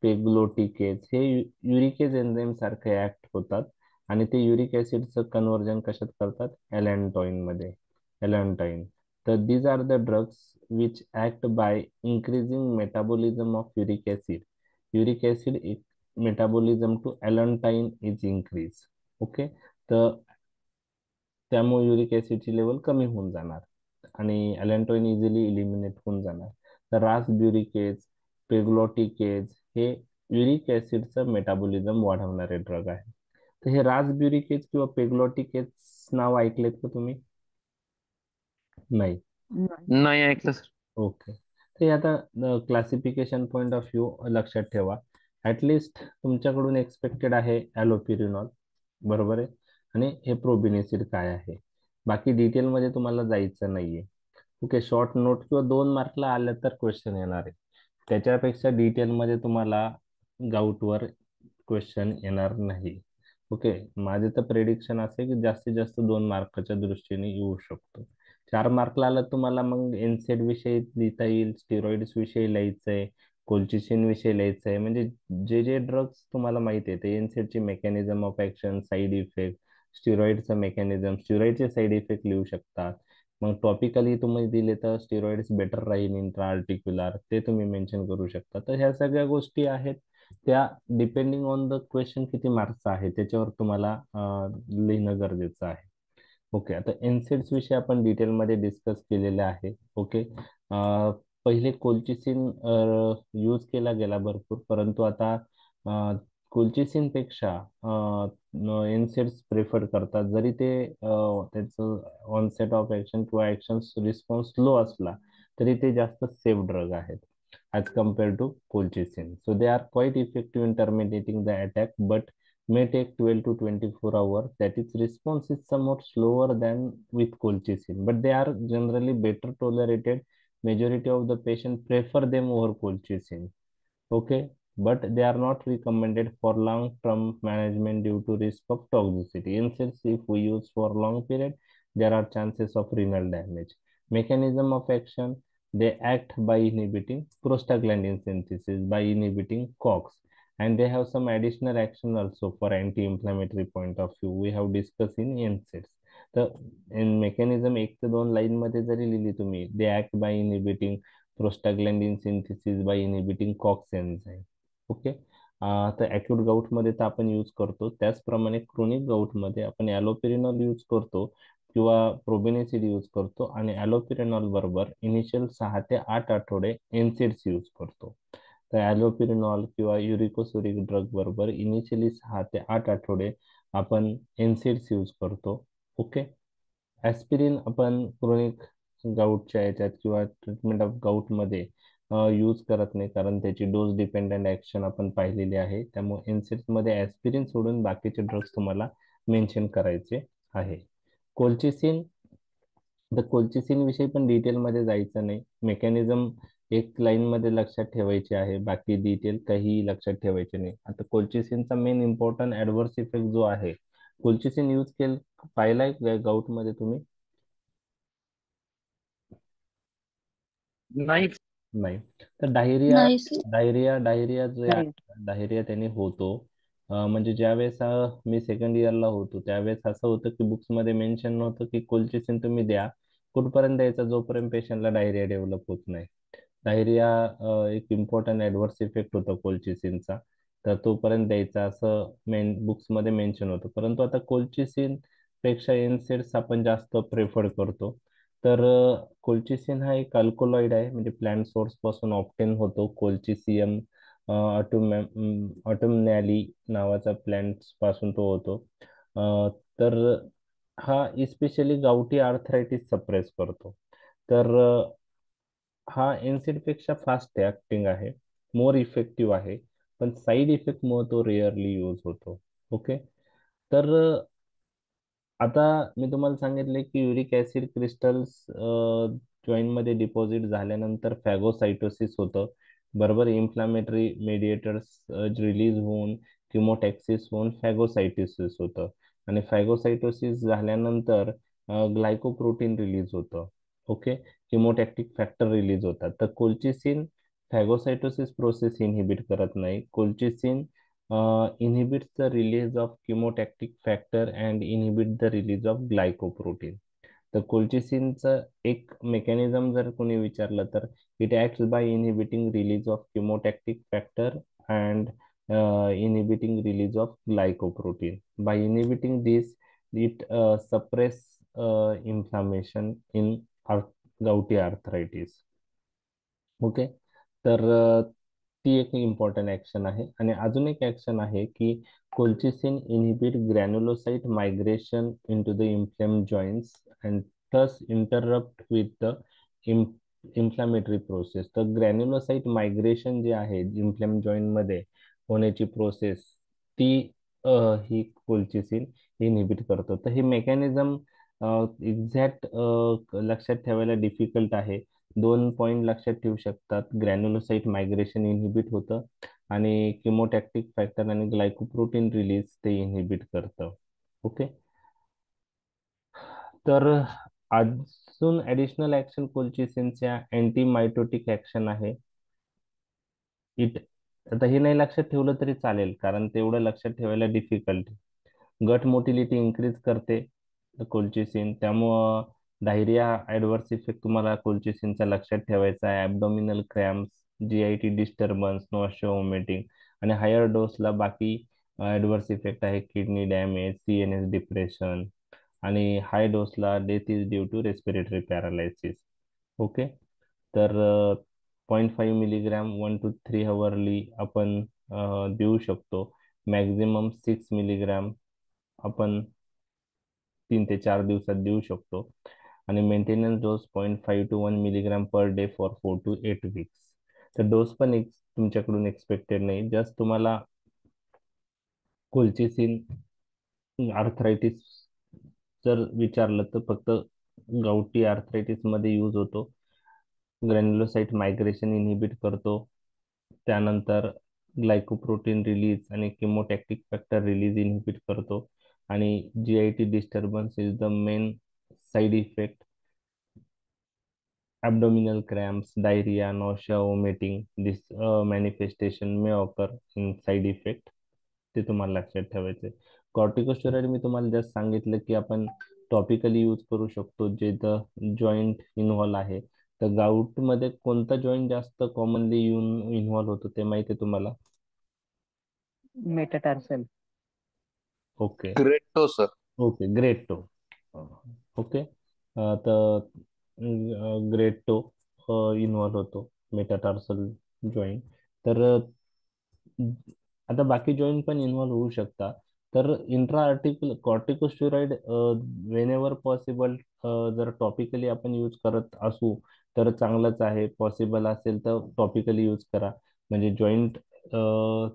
पेग्लोटिकेज, हे युरिकेज एन्झाईम सारखे ऍक्ट होतात आणि ते युरिक ऍसिडचं कन्व्हर्जन कशात करतात? एलॅन्टोइन मध्ये, एलॅन्टाइन. तर these are the drugs which act by increasing metabolism of uric acid. Uric acid metabolism to allantoin is increase. Okay, तर त्यामुळे युरिक ऍसिडची लेवल कमी होऊन जाणार आणि अँटोइन इझिली इलिमिनेट होऊन जाणार. तर रास ब्युरिकेज, पेग्लोटिकेज हे युरिक ऍसिडचं मेटाबॉलिझम वाढवणारे ड्रग आहे. तर हे रास ब्युरिकेज किंवा पेग्लोटिकेज नाव ऐकलेत का तुम्ही? नाही. नाही. नाही ऐकलं सर. ओके, ते आता क्लासिफिकेशन पॉईंट ऑफ व्ह्यू लक्षात ठेवा. ऍटलिस्ट तुमच्याकडून एक्सपेक्टेड आहे ॲलोपिरिनॉल, बरोबर आहे, आणि हे प्रोबिनिसिड काय आहे. बाकी डिटेलमध्ये तुम्हाला जायचं नाहीये. ओके, शॉर्ट नोट किंवा 2 मार्कला आलं तर क्वेश्चन येणार आहे. त्याच्यापेक्षा डिटेलमध्ये तुम्हाला गाऊटवर क्वेश्चन येणार नाही. ओके, माझे तर प्रेडिक्शन असे की जास्तीत जास्त 2 मार्काच्या दृष्टीने येऊ शकतो. 4 मार्कला आलं तुम्हाला मग एनसेड विषयी लिहिता येईल, स्टिरॉइड्स विषयी लिहायचंय, कोल्चिसिन विषयी लिहायचंय. म्हणजे जे जे ड्रग्स तुम्हाला माहिती आहे ते एनसेडची mechanism of action, side effect, स्टिरॉइडचं मेकॅनिझम, स्टिरॉइडचे साईड इफेक्ट लिहू शकतात. मग टॉपिकली तुम्ही दिले तर स्टिरॉइड्स बेटर राहील इंट्रा आर्टिक्युलर, ते तुम्ही मेन्शन करू शकता. तर ह्या सगळ्या गोष्टी आहेत, त्या डिपेंडिंग ऑन द क्वेश्चन किती मार्क्स आहे त्याच्यावर तुम्हाला लिहिणं गरजेचं आहे. ओके, आता एनसेड्स विषयी आपण डिटेलमध्ये डिस्कस केलेले आहे. ओके, पहिले कोल्चिसिन यूज केला गेला भरपूर, परंतु आता कोल्चिसिन पेक्षा एनसेड्स प्रेफर करतात. जरी ते त्याचं ऑनसेट ऑफ ऍक्शन किंवा ऍक्शन रिस्पॉन्स स्लो असला तरी ते जास्त सेफ ड्रग आहेत as compared to colchicine. So they are quite effective in terminating the attack, but may take 12 to 24 hours. That is, response is somewhat slower than with colchicine, but they are generally better tolerated. Majority of the patient prefer them over colchicine. Okay, but they are not recommended for long-term management due to risk of toxicity. Instead, if we use for long period, there are chances of renal damage. Mechanism of action: they act by inhibiting prostaglandin synthesis, by inhibiting COX, and they have some additional action also for anti-inflammatory point of view. We have discussed in NSAIDs. तर in mechanism 1 ते 2 line मध्ये जरी लिहिली तुम्ही, they act by inhibiting prostaglandin synthesis by inhibiting COX enzyme. Okay, तर acute गाऊटमध्ये तर आपण यूज करतो, त्याचप्रमाणे क्रोनिक गाऊटमध्ये आपण ॲलोपेरिनॉल यूज करतो किंवा प्रोबेनिसिड यूज करतो, आणि ॲलोपेरिनॉल बरोबर इनिशियल 6 ते 8 आठवडे एनसेड्स यूज करतो. तर ॲलोपेरिनॉल किंवा युरिकोसुरिक ड्रग बरोबर इनिशियली 6 ते 8 आठवडे आपण एनसेड्स यूज करतो. ओके, ॲस्पिरिन आपण क्रोनिक गाऊटच्या याच्यात किंवा ट्रीटमेंट ऑफ गाऊटमध्ये यूज करत नाही, कारण त्याची डोस डिपेंडंट ऍक्शन आपण पाहिलेली आहे. त्यामुळे एनसेट्स मध्ये ॲस्पिरिन सोडून बाकीचे ड्रग्स तुम्हाला मेन्शन करायचे आहे. कोलचिसिन, तर कोलचिसिन विषयी पण डिटेलमध्ये जायचं नाही. मेकॅनिझम एक लाईन मध्ये लक्षात ठेवायची आहे, बाकी डिटेल काही लक्षात ठेवायचे नाही. आता कोलचिसिनचा मेन इम्पॉर्टंट ऍडव्हर्स इफेक्ट जो आहे, कोलचिसिन यूज पाहिलाय गाऊट मध्ये तुम्ही? नाही. नाही. तर डायरिया, नाही सर. डायरिया जो आहे, नाही. डायरिया त्याने होतो. म्हणजे ज्यावेळेस मी सेकंड इयरला होतो त्यावेळेस असं होतं की बुक्स मध्ये मेन्शन नव्हतं की कोलचिसिन तुम्ही द्या, कुठपर्यंत द्यायचा, जोपर्यंत पेशंटला डायरिया डेव्हलप होत नाही. डायरिया एक इम्पॉर्टंट ऍडव्हर्स इफेक्ट होता कोलचिसिनचा, तर तोपर्यंत द्यायचा असं बुक्स मध्ये मेन्शन होतं. परंतु आता कोलचिसिन पेक्षा एनसेड्स आपण जास्त प्रेफर करतो. तर कोलचिसिन हा एक अल्कोलॉइड आहे, म्हणजे प्लांट सोर्स पासून ऑप्टेन होतो. कोलचिसियम ऑटोमनॅली नावाचा प्लांट पासून तो होतो. तर हा इस्पेशली गावठी आर्थरायटिस सप्रेस करतो. तर हा NSAID पेक्षा फास्ट ऍक्टिंग आहे, मोर इफेक्टिव्ह आहे, पण साईड इफेक्ट मुळे तो रेअरली यूज होतो. ओके. तर आता मी तुम्हाला सांगितले की युरिक ऍसिड क्रिस्टल्स जॉईंट मध्ये डिपॉझिट झाल्यानंतर फॅगोसाइटोसिस होतं. बरोबर, इन्फ्लामेटरी मेडिएटर्स रिलीज होऊन किमोटॅक्सिस होऊन फॅगोसाइटोसिस होतं. आणि फॅगोसाइटोसिस झाल्यानंतर ग्लायकोप्रोटीन रिलीज होतं. ओके. किमोटॅक्टिक फॅक्टर रिलीज होतात. तर कोलचिसिन फॅगोसाइटोसिस प्रोसेस इनहिबिट करत नाही. Colchicine inhibits the release of chemotactic factor and inhibit the release of glycoprotein. तर कोलचिसिनचं एक मेकॅनिझम जर कोणी विचारलं तर it acts by inhibiting release of chemotactic factor and inhibiting release of glycoprotein. By inhibiting this, it suppress inflammation in gouty arthritis. Okay. तर ती एक important action आहे. आणि अजून एक ऍक्शन आहे की colchicine inhibit granulocyte migration into the inflamed joints and thus interrupt with the inflammatory process. तर ग्रॅन्युलोसाइट मायग्रेशन जे आहे इन्फ्लेम्ड जॉइंट मध्ये होण्याची प्रोसेस, ती ही कोलचिसिन इनहिबिट करतो. तर हे मेकॅनिझम एक्झॅक्ट लक्षात ठेवायला डिफिकल्ट आहे. दोन पॉइंट लक्षात ठेवू शकतात: ग्रॅन्युलोसाइट मायग्रेशन इनहिबिट होतं आणि किमोटॅक्टिक फॅक्टर आणि ग्लायकोप्रोटीन रिलीज ते इनहिबिट करतं. ओके. तर अजून ऍडिशनल ऍक्शन कोलचिसिनच्या अँटी मायटोटिक ऍक्शन आहे. इट आता हे नाही लक्षात ठेवलं तरी चालेल, कारण तेवढं लक्षात ठेवायला डिफिकल्ट. गट मोटिलिटी इन्क्रीज करते कोलचिसिन, त्यामुळं डायरिया ऍडव्हर्स इफेक्ट तुम्हाला कोलचिसिनचा लक्षात ठेवायचा आहे. Abdominal cramps, GIT disturbance, nausea, vomiting. आणि हायर डोसला बाकी ऍडव्हर्स इफेक्ट आहे: किडनी डॅमेज, CNS डिप्रेशन. आणि हाय डोसला death is due to respiratory paralysis. Okay. तर 0.5 मिलीग्रॅम 1 to 3 hourly आपण देऊ शकतो. मॅक्झिमम 6 मिलीग्रॅम आपण 3 ते 4 दिवसात देऊ शकतो. आणि maintenance dose 0.5 to 1 milligram per day for 4 to 8 weeks. तर डोस पण एक तुमच्याकडून एक्सपेक्टेड नाही, जस्ट तुम्हाला कोलचिसिन आर्थरायटिस जर विचारलं तर फक्त गावठी आर्थरायटिस मध्ये यूज होतो. ग्रॅन्युलोसाइट मायग्रेशन इनहिबिट करतो, त्यानंतर ग्लायकोप्रोटीन रिलीज आणि किमोटॅक्टिक फॅक्टर रिलीज इनहिबिट करतो. आणि GIT disturbance is the main side effect. abdominal cramps, diarrhea, nausea, vomiting. This manifestation may occur in side effect. ते तुम्हाला लक्षात ठेवायचे. कॉर्टिकोस्टेरॉइड मी तुम्हाला जस्ट सांगितलं की आपण टॉपिकली यूज करू शकतो, जे द जॉईंट इन्व्हॉल्व आहे. तर गाऊट मध्ये कोणता जॉईंट जास्त कॉमनली इन्व्हॉल्व होतो ते माहिती आहे तुम्हाला? मेटाटार्सल. ओके. ग्रेट टो सर. ओके, ग्रेट टो. ओके. तर ग्रेट टो इन्व्हॉल्व होतो, मेटाटार्सल जॉईंट. तर आता बाकी जॉईंट पण इन्व्हॉल्व होऊ शकतात. तर intra article corticosteroid whenever possible जर टॉपिकली आपण यूज करत असू तर चांगलंच आहे. पॉसिबल असेल तर टॉपिकली यूज करा. म्हणजे जॉईंट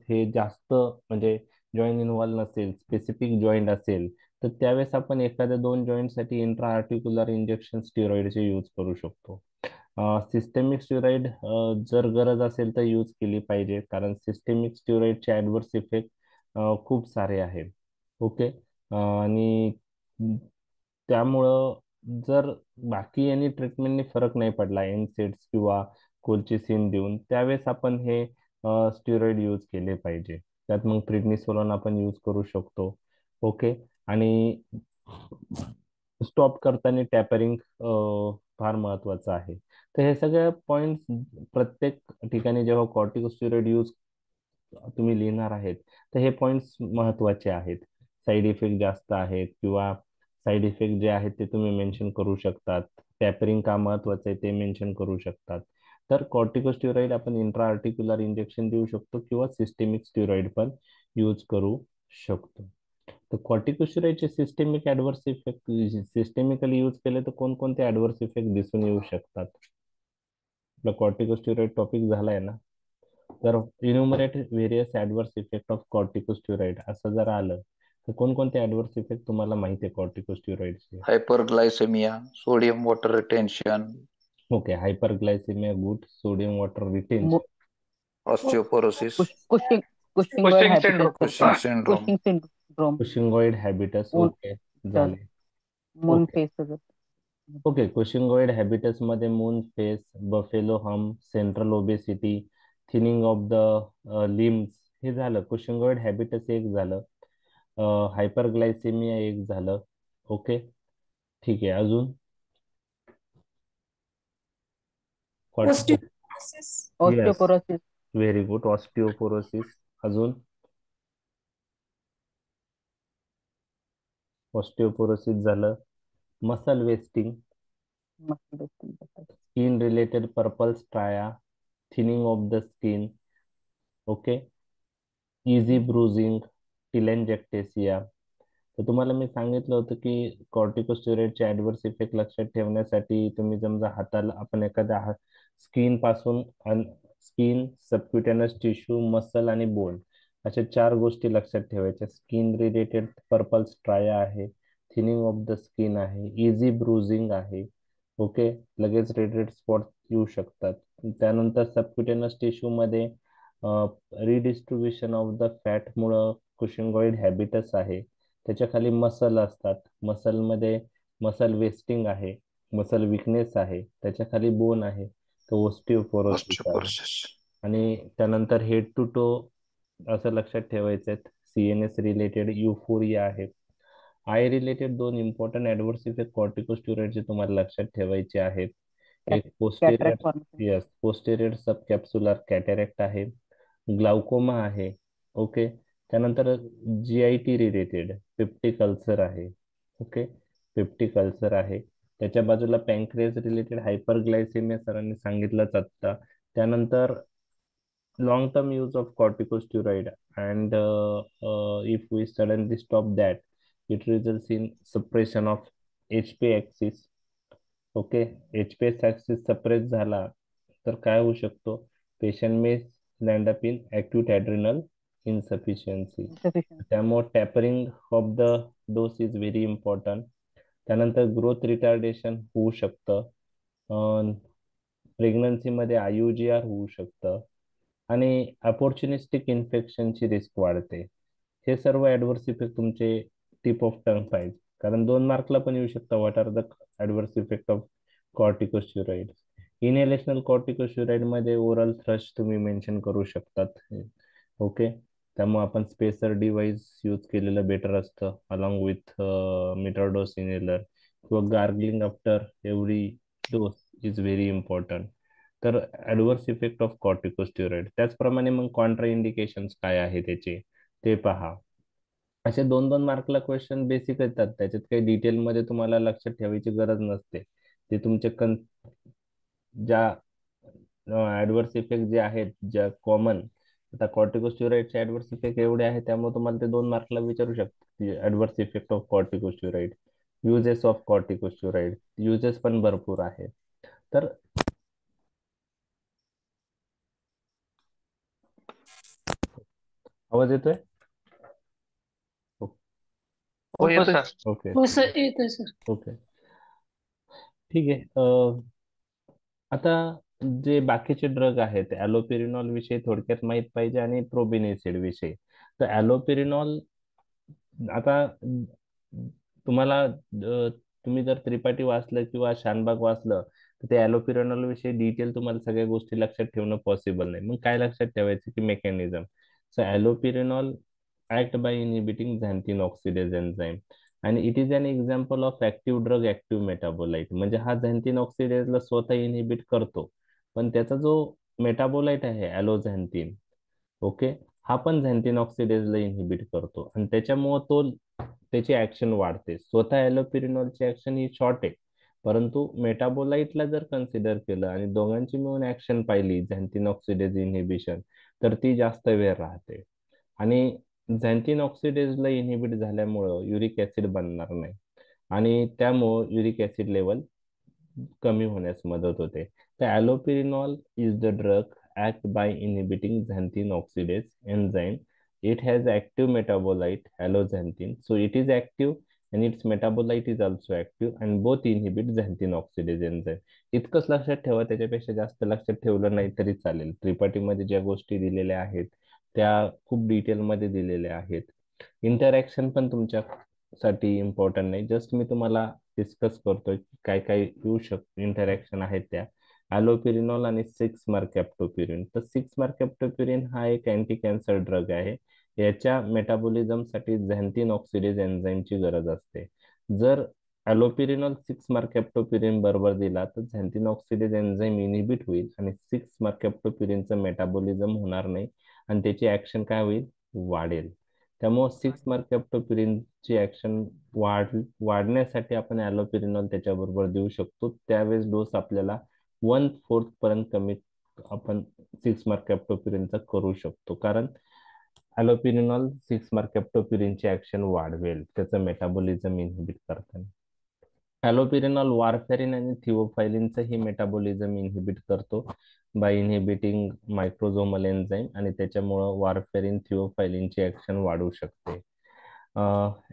हे जास्त, म्हणजे जॉईंट इन्व्हॉल्व नसेल, स्पेसिफिक जॉईंट असेल तर त्यावेळेस आपण एखाद्या दोन जॉईंटसाठी इंट्रा आर्टिक्युलर इंजेक्शन स्टिरॉइडचे यूज करू शकतो. सिस्टेमिक स्टिरॉइड जर गरज असेल तर यूज केली पाहिजे, कारण सिस्टेमिक स्टिरॉइडचे ॲडव्हर्स इफेक्ट खूप सारे आहेत. ओके. आणि त्यामुळं जर बाकी यांनी ट्रीटमेंटनी फरक नाही पडला एनसेड्स किंवा कोलचिसिन देऊन, त्यावेळेस आपण हे स्टिरॉइड यूज केले पाहिजे. त्यात मग प्रिडनिसोलोन आपण यूज करू शकतो. ओके. आणि स्टॉप करताना टॅपरिंग फार महत्वाचं आहे. तर हे सगळे पॉइंट्स प्रत्येक ठिकाणी जेव्हा कॉर्टिकोस्टेरॉइड यूज तुम्ही लिहिणार आहेत, तर हे पॉइंट्स महत्वाचे आहेत. साईड इफेक्ट जास्त आहेत किंवा साईड इफेक्ट जे आहेत ते तुम्ही मेन्शन करू शकतात. टॅपरिंग का महत्वाचं आहे ते मेन्शन करू शकतात. तर कॉर्टिकोस्टेरॉइड आपण इंट्रा आर्टिक्युलर इंजेक्शन देऊ शकतो किंवा सिस्टेमिक स्टेरॉइड पण यूज करू शकतो. तर कॉर्टिकोस्टेरॉइडचे systemic adverse effect systemically use केले तर कोणकोणते ऍडव्हर्स इफेक्ट दिसून येऊ शकतात? आपला कॉर्टिकोस्टेरॉइड टॉपिक झालाय ना, तर enumerate various adverse effect of corticosteroid असं जर आलं तर कोणकोणते ऍडव्हर्स इफेक्ट तुम्हाला माहिती आहे कॉर्टिकोस्टेरॉइडचे? Hyperglycaemia, sodium water retention, okay. Hyperglycaemia, good. Sodium water retention. Osteoporosis, Cushing cushingoid Cushing syndrome. Habitus, Cushing syndrome, Cushing syndrome, cushingoid habitus. Okay. झाले. Moon okay. Face. Okay. Cushingoid habitus मध्ये moon face, buffalo hump, central obesity, thinning of the limbs, हे झालं. कुशिंगॉइड हॅबिटस एक झालं. Hyperglycaemia एक झालं. Okay. ठीक आहे. अजून Osteoporosis. Yes. Osteoporosis, very good. Osteoporosis. अजून ऑस्टिओपोरोसिस झालं. मसल वेस्टिंग, मस्त दिसतील त्याच्यात. Skin related purple striae, thinning of the skin. Okay. Easy bruising, telangiectasia. तर तुम्हाला मी सांगितलं होतं की कॉर्टिकोस्टेरॉइडचे ऍडव्हर्स इफेक्ट लक्षात ठेवण्यासाठी तुम्ही समजा हाताला आपण एखाद्या स्किन पासून स्किन, सबक्युटेनस टिश्यू, मसल आणि बोन अशा चार गोष्टी लक्षात ठेवायच्या. स्किन रिलेटेड पर्पल स्ट्राया आहे, थिनिंग ऑफ द स्किन आहे, इझी ब्रुझिंग आहे. ओके. लगेच रेड रेड स्पॉट येऊ शकतात. त्यानंतर सबक्युटेनस टिश्यू मध्ये रिडिस्ट्रीब्युशन ऑफ द फॅटमुळं कुशिंगॉइड हॅबिटस आहे. त्याच्या खाली मसल असतात. मसलमध्ये मसल वेस्टिंग आहे, मसल विकनेस आहे. त्याच्या खाली बोन आहे, तो ओस्टिओपोरोसिस आहे. ऑस्टिओपोरोसिस. आणि त्यानंतर हेड टू टो असं लक्षात ठेवायचं आहे. सीएनएस रिलेटेड युफोरिया आहे. आय रिलेटेड दोन इम्पॉर्टंट ऍडव्हर्स इफेक्ट कॉर्टिकोस्टेरॉइडचे तुम्हाला लक्षात ठेवायचे आहेत. एक cataract posterior, formation. Yes, posterior subcapsular cataract आहे. ग्लाउकोमा आहे. ओके. त्यानंतर जीआयटी रिलेटेड पेप्टिक अल्सर आहे. ओके. पेप्टिक अल्सर आहे. त्याच्या बाजूला पॅन्क्रियास रिलेटेड हायपरग्लायसेमिया सरांनी सांगितलंच आता. त्यानंतर long term use of corticosteroid, and if we suddenly stop that, it results in suppression of hp axis. Okay. hp axis suppress झाला तर काय होऊ शकतो? Patient may land up in acute adrenal insufficiency. Insufficient. त्यामुळे tapering of the dose is very important. त्यानंतर growth retardation होऊ शकतं. प्रेग्नन्सीमध्ये आयुजीआर होऊ शकतं. आणि अपॉर्च्युनिस्टिक इन्फेक्शनची रिस्क वाढते. हे सर्व ऍडव्हर्स इफेक्ट तुमचे टिप ऑफ टंग पाहिजे, कारण 2 मार्कला पण येऊ शकता. What are the adverse effect of corticosteroid? Inhalational corticosteroid मध्ये ओरल थ्रश तुम्ही मेन्शन करू शकतात. ओके. त्यामुळे आपण स्पेसर डिव्हाइस यूज केलेलं बेटर असतं, along with meter dose inhaler किंवा gargling after every dose is very important. तर ऍडव्हर्स इफेक्ट ऑफ कॉर्टिकोस्टेरॉइड. त्याचप्रमाणे मग कॉन्ट्रा इंडिकेशन्स काय आहे त्याचे ते पहा. असे 2-2 मार्कला क्वेश्चन बेसिक येतात, त्याच्यात काही डिटेलमध्ये तुम्हाला लक्षात ठेवायची गरज नसते. ते तुमचे ज्या ऍडव्हर्स इफेक्ट जे आहेत ज्या कॉमन, आता कॉर्टिकोस्टेरॉइडचे ऍडव्हर्स इफेक्ट एवढे आहेत त्यामुळे तुम्हाला ते 2 मार्कला विचारू शकतात. Adverse effect of corticosteroid, uses of corticosteroid, uses पण भरपूर आहेत. तर आवाज येतोय? हो येतोय. ओके हो सर येतोय सर. ओके ठीक आहे. आता जे बाकीचे ड्रग आहेत ॲलोपेरिनॉल विषयी थोडक्यात माहित पाहिजे आणि प्रोबेनिसिड विषयी. तर ॲलोपेरिनॉल आता तुम्हाला तुम्ही जर त्रिपाठी वाचलं किंवा शानबाग वाचलं तर ते ॲलोपेरिनॉल विषयी डिटेल तुम्हाला सगळ्या गोष्टी लक्षात ठेवणं पॉसिबल नाही. मग काय लक्षात ठेवायचं की mechanism. So allopurinol act by inhibiting xanthine oxidase enzyme and it is an example of active drug active metabolite. म्हणजे हा झॅन्थिन ऑक्सिडेजला स्वतः इनहिबिट करतो पण त्याचा जो मेटाबोलाइट आहे ॲलोझॅन्थिन, ओके, हा पण झॅन्थिन ऑक्सिडेजला इनहिबिट करतो आणि त्याच्यामुळे तो त्याची ऍक्शन वाढते. स्वतः ॲलोपेरिनॉलची ऍक्शन ही शॉर्ट आहे परंतु मेटाबोलाइटला जर कन्सिडर केलं आणि दोघांची मिळून ऍक्शन पाहिली झॅन्थिन ऑक्सिडेज इनहिबिशन तर ती जास्त वेळ राहते आणि झॅन्थिन ऑक्सिडेजला इनहिबिट झाल्यामुळं युरिक ऍसिड बनणार नाही आणि त्यामुळं युरिक ऍसिड लेवल कमी होण्यास मदत होते. तर allopurinol is the drug act by inhibiting xanthine oxidase enzyme. It has active metabolite haloxanthine, so it is active and its metabolite is also active and both inhibit xanthine oxidase enzyme. इतकंच लक्षात ठेवा, त्याच्यापेक्षा जास्त लक्षात ठेवलं नाही तरी चालेल. त्रिपाठीमध्ये ज्या गोष्टी दिलेल्या आहेत त्या खूप डिटेलमध्ये दिलेल्या आहेत. इंटरॅक्शन पण तुमच्यासाठी इम्पॉर्टंट नाही, जस्ट मी तुम्हाला डिस्कस करतोय काय काय येऊ इंटरॅक्शन आहेत त्या. ॲलोपेरिनॉल आणि 6-mer-captopril. तर 6-mer-captopril हा एक अँटी कॅन्सर ड्रग आहे. याच्या मेटाबॉलिझमसाठी झॅन्थिन ऑक्सिडेज एन्झाईमची गरज असते. जर ॲलोपेरिनॉल 6-mer-captopril बरोबर दिला तर झॅन्थिन ऑक्सिडेज एन्झाईम इनिबिट होईल आणि 6-mer-captoprilinचं मेटाबॉलिझम होणार नाही आणि त्याची ऍक्शन काय होईल, वाढेल. त्यामुळे 6-mer-captoprilinची ऍक्शन वाढण्यासाठी आपण ॲलोपेरिनॉल त्याच्याबरोबर देऊ शकतो. त्यावेळेस डोस आपल्याला 1/4 पर्यंत कमी आपण 6-mer-captoprilinचा करू शकतो कारण ॲलोपेरिनॉल 6-mer-captoprilinची ऍक्शन वाढवेल त्याचं मेटाबॉलिझम इनहिबिट करताना. ॲलोपेरिनॉल वारफॅरिन आणि थिओफायलिनचं ही मेटाबॉलिझम इनहिबिट करतो बाय इनहिबिटिंग मायक्रोझोमल एन्झाईम आणि त्याच्यामुळं वारफॅरिन थिओफायलिनची ऍक्शन वाढू शकते.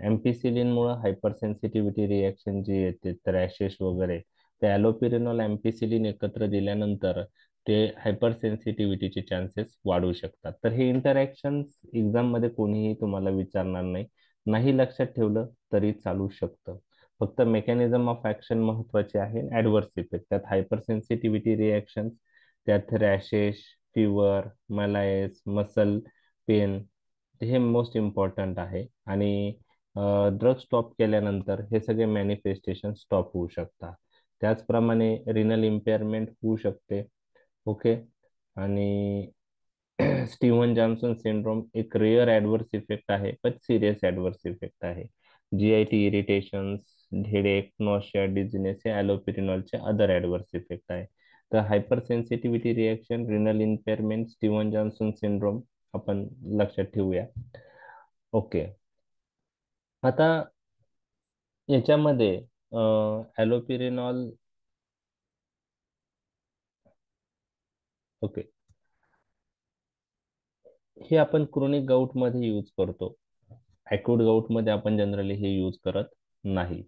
एम्पिसिलिनमुळे हायपर सेन्सिटिव्हिटी रिॲक्शन जी येते तर रॅशेस वगैरे, ते ॲलोपेरिनॉल एम्पिसिलिन एकत्र दिल्यानंतर ते हायपर सेन्सिटिव्हिटीचे चान्सेस वाढू शकतात. तर हे इंटरॅक्शन्स एक्झाम मध्ये कोणीही तुम्हाला विचारणार नाही, नाही लक्षात ठेवलं तरी चालू शकतं. फक्त मेकॅनिझम ऑफ ऍक्शन महत्वाचे आहे. ऍडव्हर्स इफेक्ट त्यात हायपर सेन्सिटिव्हिटी रिॲक्शन, त्यात रॅशेस, फिवर, मलायस, मसल पेन हे मोस्ट इम्पॉर्टंट आहे आणि ड्रग स्टॉप केल्यानंतर हे सगळे मॅनिफेस्टेशन स्टॉप होऊ शकतात. त्याचप्रमाणे रिनल इम्पेअरमेंट होऊ शकते. ओके, आणि स्टीव्हन जॉन्सन सिंड्रोम एक रेअर ऍडव्हर्स इफेक्ट आहे पण सिरियस ऍडव्हर्स इफेक्ट आहे. जीआयटी इरिटेशन्स, हेडेक, नॉशिया, डिझिनेस हे ॲलोपेरिनॉलचे अदर ऍडव्हर्स इफेक्ट आहे. तर hyper sensitivity reaction, renal इम्पेअरमेंट, Steven Johnson syndrome आपण लक्षात ठेवूया. ओके, आता याच्यामध्ये ॲलोपेरिनॉल, ओके, हे आपण क्रोनिक गाऊट मध्ये यूज करतो. अॅक्यूट गाऊट मध्ये आपण जनरली हे यूज करत नाही.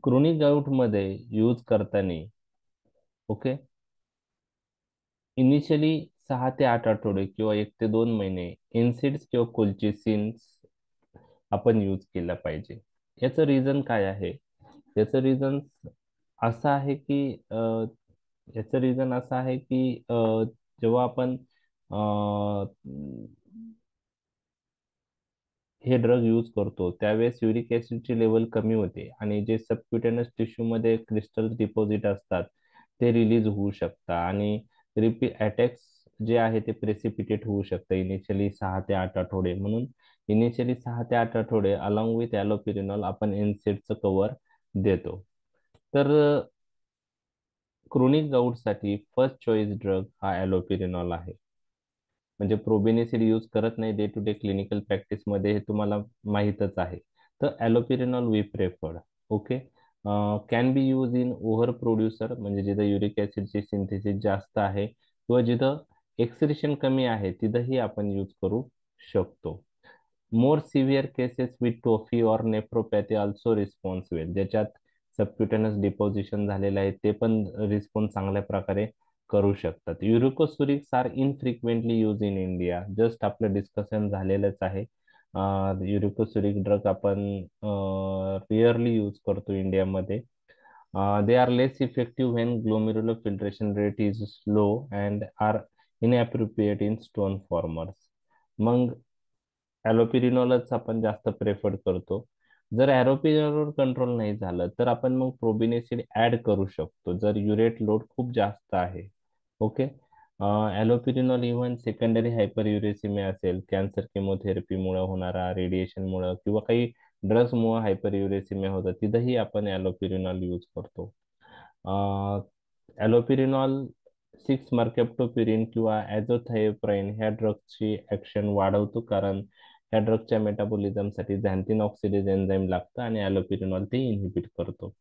क्रोनिक गाऊट मध्ये यूज करताना ओके इनिशियली 6 ते 8 आठवडे किंवा 1 ते 2 महिने इन्सिड्स किंवा कोल्चिसिन्स आपण यूज केला पाहिजे. याचं रिझन काय आहे? याचं रिझन असं आहे की याचं रिझन असं आहे की जेव्हा आपण हे ड्रग यूज करतो त्यावेळेस युरिक ऍसिडची लेवल कमी होते आणि जे सबक्युटेनस टिश्यू मध्ये क्रिस्टल डिपॉझिट असतात ते रिलीज होऊ शकतात आणि अटॅक्स जे आहे ते प्रेसिपिटेट होऊ शकतं इनिशियली 6 ते 8 आठवडे. म्हणून इनिशियली 6 ते 8 आठवडे अलॉंग विथ ॲलोपेरिनॉल आपण एनसेडचं कव्हर देतो. तर क्रोनिक गाऊटसाठी फर्स्ट चॉईस ड्रग हा ॲलोपेरिनॉल आहे. म्हणजे प्रोबेनिसिड यूज करत नाही डे टू डे क्लिनिकल प्रॅक्टिसमध्ये, हे तुम्हाला माहीतच आहे. तर allopurinol we preferred. Okay, can be use in over producer म्हणजे जिथं युरिक ऍसिडची सिंथेसिस जास्त आहे किंवा जिथं एक्सक्रिशन कमी आहे तिथंही आपण यूज करू शकतो. More severe cases with tophi or nephropathy also response well, ज्याच्यात सबक्युटेनस डिपॉझिशन झालेलं आहे ते पण रिस्पॉन्स चांगल्या प्रकारे करू शकतात. Uricosurics are infrequently use in India, just आपलं डिस्कशन झालेलंच आहे. युरिकोसुरिक ड्रग आपण रिअरली यूज करतो इंडियामध्ये. They are less effective when glomerular filtration rate is low and are inappropriate in stone formers. मग ॲलोपिरिनॉलच आपण जास्त प्रेफर करतो. जर ॲलोपिरिनॉल कंट्रोल नाही झालं तर आपण मग प्रोबिनेसिड ऍड करू शकतो जर युरेट लोड खूप जास्त आहे. ओके. ॲलोपिरिनॉल इव्हन सेकंडरी हायपरयुरेसिमिया असेल, कॅन्सर केमोथेरपीमुळे होणारा, रेडिएशनमुळे किंवा काही ड्रग्समुळे हायपरयुरेसिमिया होतं तिथंही आपण ॲलोपिरिनॉल यूज करतो. ॲलोपिरिनॉल 6-mercaptopurine किंवा ॲझोथायोप्राइन ह्या ड्रगची ऍक्शन वाढवतो, कारण ह्या ड्रगच्या मेटाबॉलिझमसाठी झॅन्थिन ऑक्सिडेज एन्झाईम लागतं आणि ॲलोपिरिनॉल ते इनहिबिट करतो.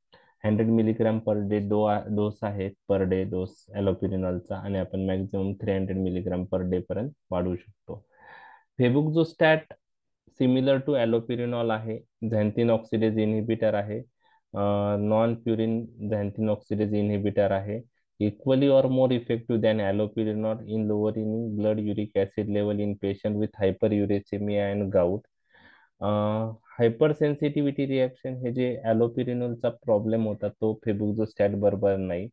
100 मिलीग्राम पर डे डोस आहे, पर डे डोस ॲलोपिरिनॉलचा, आणि आपण मॅक्झिमम 300 मिलीग्राम पर डे पर्यंत वाढवू शकतो. फेबुक्झोस्टॅट सिमिलर टू ॲलोपिरिनॉल आहे, झॅन्थिन ऑक्सिडेज इनहिबिटर आहे, नॉन प्युरिन झॅन्थिन ऑक्सिडेज इनहिबिटर आहे, equally or more effective than allopurinol in lowering blood uric acid level in patient with hyperuricemia and gout. Hypersensitivity reaction हे जे ॲलोपिरिनॉलचा problem होता तो फेबुक्झोस्टॅट बरोबर नाही.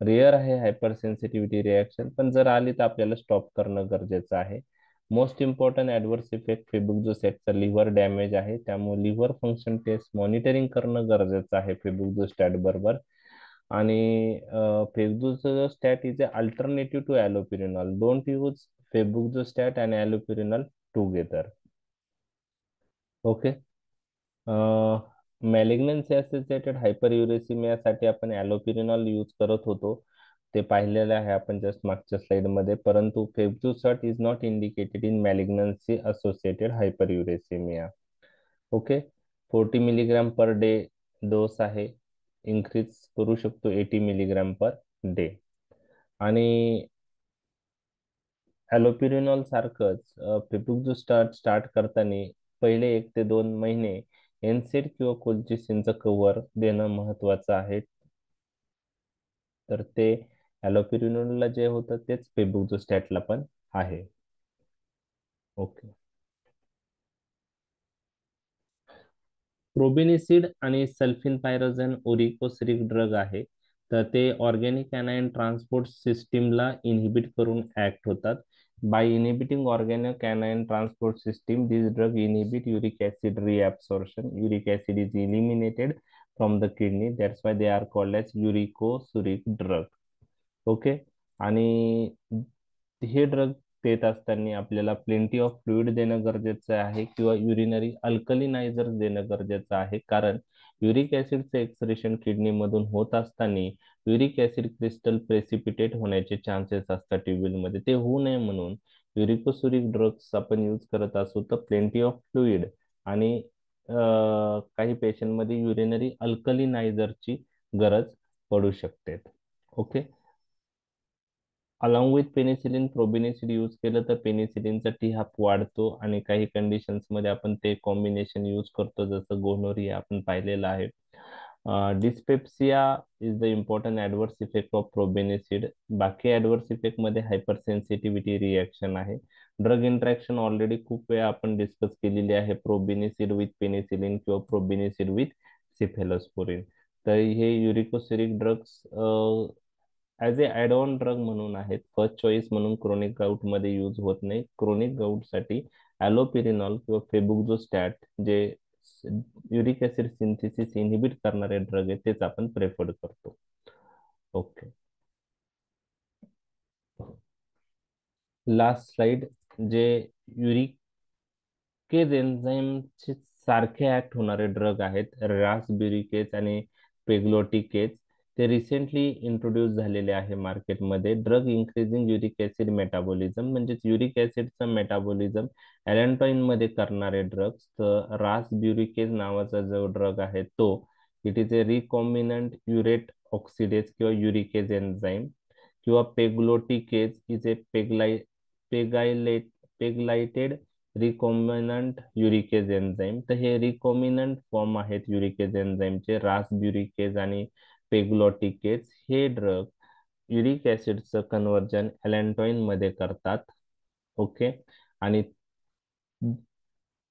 रेअर आहे हायपरसेन्सिटिव्हिटी रिॲक्शन, पण जर आली तर आपल्याला स्टॉप करणं गरजेचं आहे. मोस्ट इम्पॉर्टंट ॲडव्हर्स इफेक्ट फेबुक्झोस्टॅटचा लिव्हर डॅमेज आहे, त्यामुळे लिव्हर फंक्शन टेस्ट मॉनिटरिंग करणं गरजेचं आहे फेबुक्झोस्टॅट बरोबर. आणि febuxostat is a alternative to allopurinol. Don't use febuxostat आणि allopurinol together. Okay. Malignancy associated हायपरयुरेसिमियासाठी आपण ॲलोपिरिनॉल यूज करत होतो, ते पाहिलेलं आहे आपण जस्ट मागच्या स्लाइडमध्ये, परंतु febuxostat is not indicated in malignancy associated hyperuricaemia. Okay. 40 milligram per day dose आहे, इन्क्रीज करू शकतो 80 मिलीग्राम पर डे. आणि ॲलोपिरिनॉल सारखंच फेबुक्झोस्टॅट करताना पहिले 1 ते 2 महिने एनसेड किंवा कोल्चिसिनचं कव्हर देणं महत्वाचं आहे. तर ते ॲलोपिरिनॉलला जे होतं तेच फेबुक्झोस्टॅटला पण आहे. ओके. प्रोबेनिसिड आणि सल्फिनपायराझोन ओरिकोसरिक ड्रग आहे, तर ते ऑर्गॅनिक एनायन ट्रान्सपोर्ट सिस्टीमला इनहिबिट करून ऍक्ट होतात. By inhibiting organic anion transport system this drug inhibit uric acid reabsorption. Uric acid is eliminated from the kidney, that's why they are called as uricosuric drug. Okay. आणि हे drug देत असताना आपल्याला plenty of fluid देणं गरजेचं आहे किंवा urinary अल्कलिनायझर देणं गरजेचं आहे, कारण युरिक ऍसिडचं एक्सक्रिशन किडनीमधून होत असताना युरिक ऍसिड क्रिस्टल प्रेसिपिटेट होण्याचे चान्सेस असतात ट्युब्युलमध्ये. ते होऊ नये म्हणून युरिकोसुरिक ड्रग्स आपण यूज करत असू तर प्लेंटी ऑफ फ्लुइड आणि काही पेशंटमध्ये युरिनरी अल्कलिनायझरची गरज पडू शकते. Okay. Along with penicillin प्रोबिनिसिड use केलं तर पेनिसिलिनचा टी-हाफ वाढतो, आणि काही कंडिशन्स मध्ये आपण ते कॉम्बिनेशन यूज करतो, जसं गोनोरिया आपण पाहिलेलं आहे. Dyspepsia is the important adverse effect of probenecid. बाकी ऍडव्हर्स इफेक्ट मध्ये हायपरसेन्सिटिव्हिटी रिॲक्शन आहे. ड्रग इंटरॅक्शन ऑलरेडी खूप वेळा आपण डिस्कस केलेली आहे, प्रोबेनिसिड विथ पेनिसिलिन किंवा प्रोबेनिसिड विथ सिफेलोस्पोरिन. तर हे uricosuric drugs as a add on drug म्हणून आहेत, फर्स्ट चॉईस म्हणून क्रोनिक गाऊट मध्ये यूज होत नाही. क्रोनिक गाऊट साठी ॲलोपिरिनॉल किंवा फेबुक्झोस्टॅट जे युरिक ऍसिड सिंथेसिस इनहिबिट करणारे ड्रग आहेत तेच आपण प्रेफर करतो. ओके. लास्ट स्लाइड, जे युरिक केज एन्झाईमचे सारखे ऍक्ट होणारे ड्रग आहेत, रासब्युरिकेज आणि पेग्लोटिकेज, ते रिसेंटली इंट्रोड्यूस झालेले आहे मार्केटमध्ये. Drug increasing uric acid metabolism, म्हणजेच युरिक ऍसिडचं मेटाबॉलिझम ॲलेंटॉइन मध्ये करणारे ड्रग्स. तर रासब्युरिकेज नावाचा जो ड्रग आहे तो it is a recombinant urate oxidase किंवा युरिकेज एन्झाईम किंवा pegloticase is a pegylated recombinant uricase enzyme. तर हे रिकॉम्बिनंट फॉर्म आहेत युरिकेज एन्झाईमचे, रासब्युरिकेज आणि पेग्लोटिकेज. हे ड्रग युरिक ऍसिडचं कन्व्हर्जन अॅलेंटोइन मध्ये करतात. ओके. आणि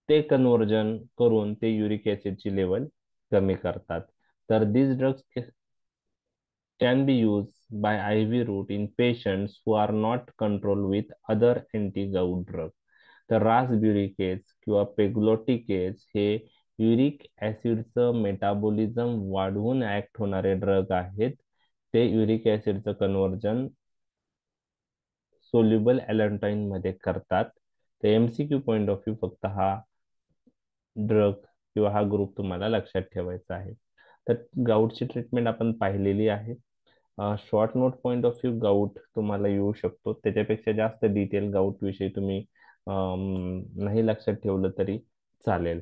ते कन्व्हर्जन करून ते युरिक ऍसिडची लेवल कमी करतात. तर दिस drugs can be used by IV route in patients who are not controlled with other anti-gout drug. तर रासब्युरिकेज किंवा पेग्लोटिकेज हे युरिक ऍसिडचं मेटाबॉलिझम वाढवून ऍक्ट होणारे ड्रग आहेत. ते युरिक ऍसिडचं कन्व्हर्जन सोल्युबल अॅलेंटॉइन मध्ये करतात. तर एमसीक्यू पॉइंट ऑफ व्ह्यू फक्त हा ड्रग किंवा हा ग्रुप तुम्हाला लक्षात ठेवायचा आहे. तर गाऊटची ट्रीटमेंट आपण पाहिलेली आहे. Short note point of view gout तुम्हाला येऊ शकतो, त्याच्यापेक्षा जास्त डिटेल गाऊट विषयी तुम्ही नाही लक्षात ठेवलं तरी चालेल.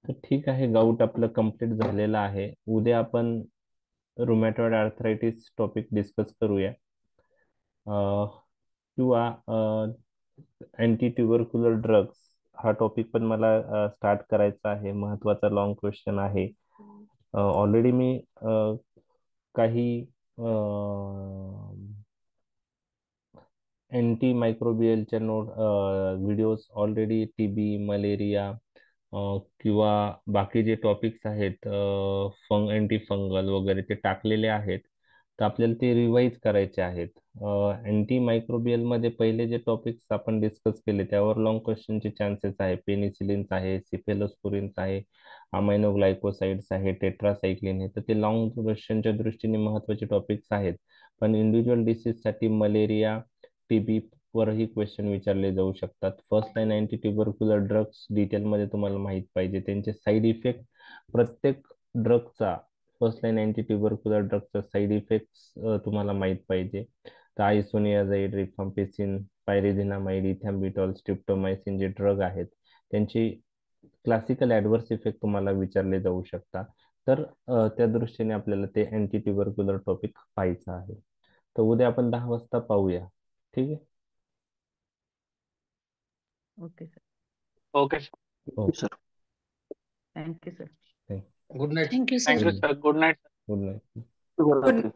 तर ठीक आहे, गाऊट आपलं कम्प्लीट झालेलं आहे. उद्या आपण रुमॅटॉइड आर्थरायटिस टॉपिक डिस्कस करूया, किंवा अँटी ट्युबरक्युलर ड्रग्स हा टॉपिक पण मला स्टार्ट करायचा आहे. महत्वाचा लॉंग क्वेश्चन आहे. ऑलरेडी मी काही अँटी मायक्रोबियलच्या व्हिडिओज ऑलरेडी टीबी, मलेरिया किंवा बाकी जे टॉपिक्स आहेत अँटी फंगल वगैरे ते टाकलेले आहेत. तर आपल्याला ते रिवाईज करायचे आहेत. अँटी मायक्रोबियल मध्ये पहिले जे टॉपिक्स आपण डिस्कस केले त्यावर लॉंग क्वेश्चनचे चान्सेस आहे. पेनिसिलिन्स आहे, सिफेलोस्पुरिन्स आहे, अमायनोग्लायकोसाइड्स आहे, टेट्रासाइक्लिन आहे. तर ते लॉंग क्वेश्चनच्या दृष्टीने महत्वाचे टॉपिक्स आहेत. पण इंडिव्हिज्युअल डिसीजसाठी मलेरिया, टीबी वरही क्वेश्चन विचारले जाऊ शकतात. First line anti tubercular drugs डिटेलमध्ये तुम्हाला माहित पाहिजे, त्यांचे साईड इफेक्ट, प्रत्येक ड्रगचा फर्स्ट लाईन अँटी ट्युबरक्युलर ड्रगचा साईड इफेक्ट तुम्हाला माहित पाहिजे. तर आयसोनियाझाइड, रिफाम्पिसिन, पायरिझिनामाइड, इथॅम्बिटॉल, स्ट्रिप्टोमायसिन जे ड्रग आहेत त्यांची क्लासिकल ऍडव्हर्स इफेक्ट तुम्हाला विचारले जाऊ शकतात. तर त्या दृष्टीने आपल्याला ते अँटी ट्युबरक्युलर टॉपिक पाहायचं आहे. तर उद्या आपण 10 वाजता पाहूया. ठीक आहे. Okay sir. Okay sir. हो, sir. Thank you sir. Good night. Thank you sir. Thank you sir. Good night. Good night. शुभरात्री.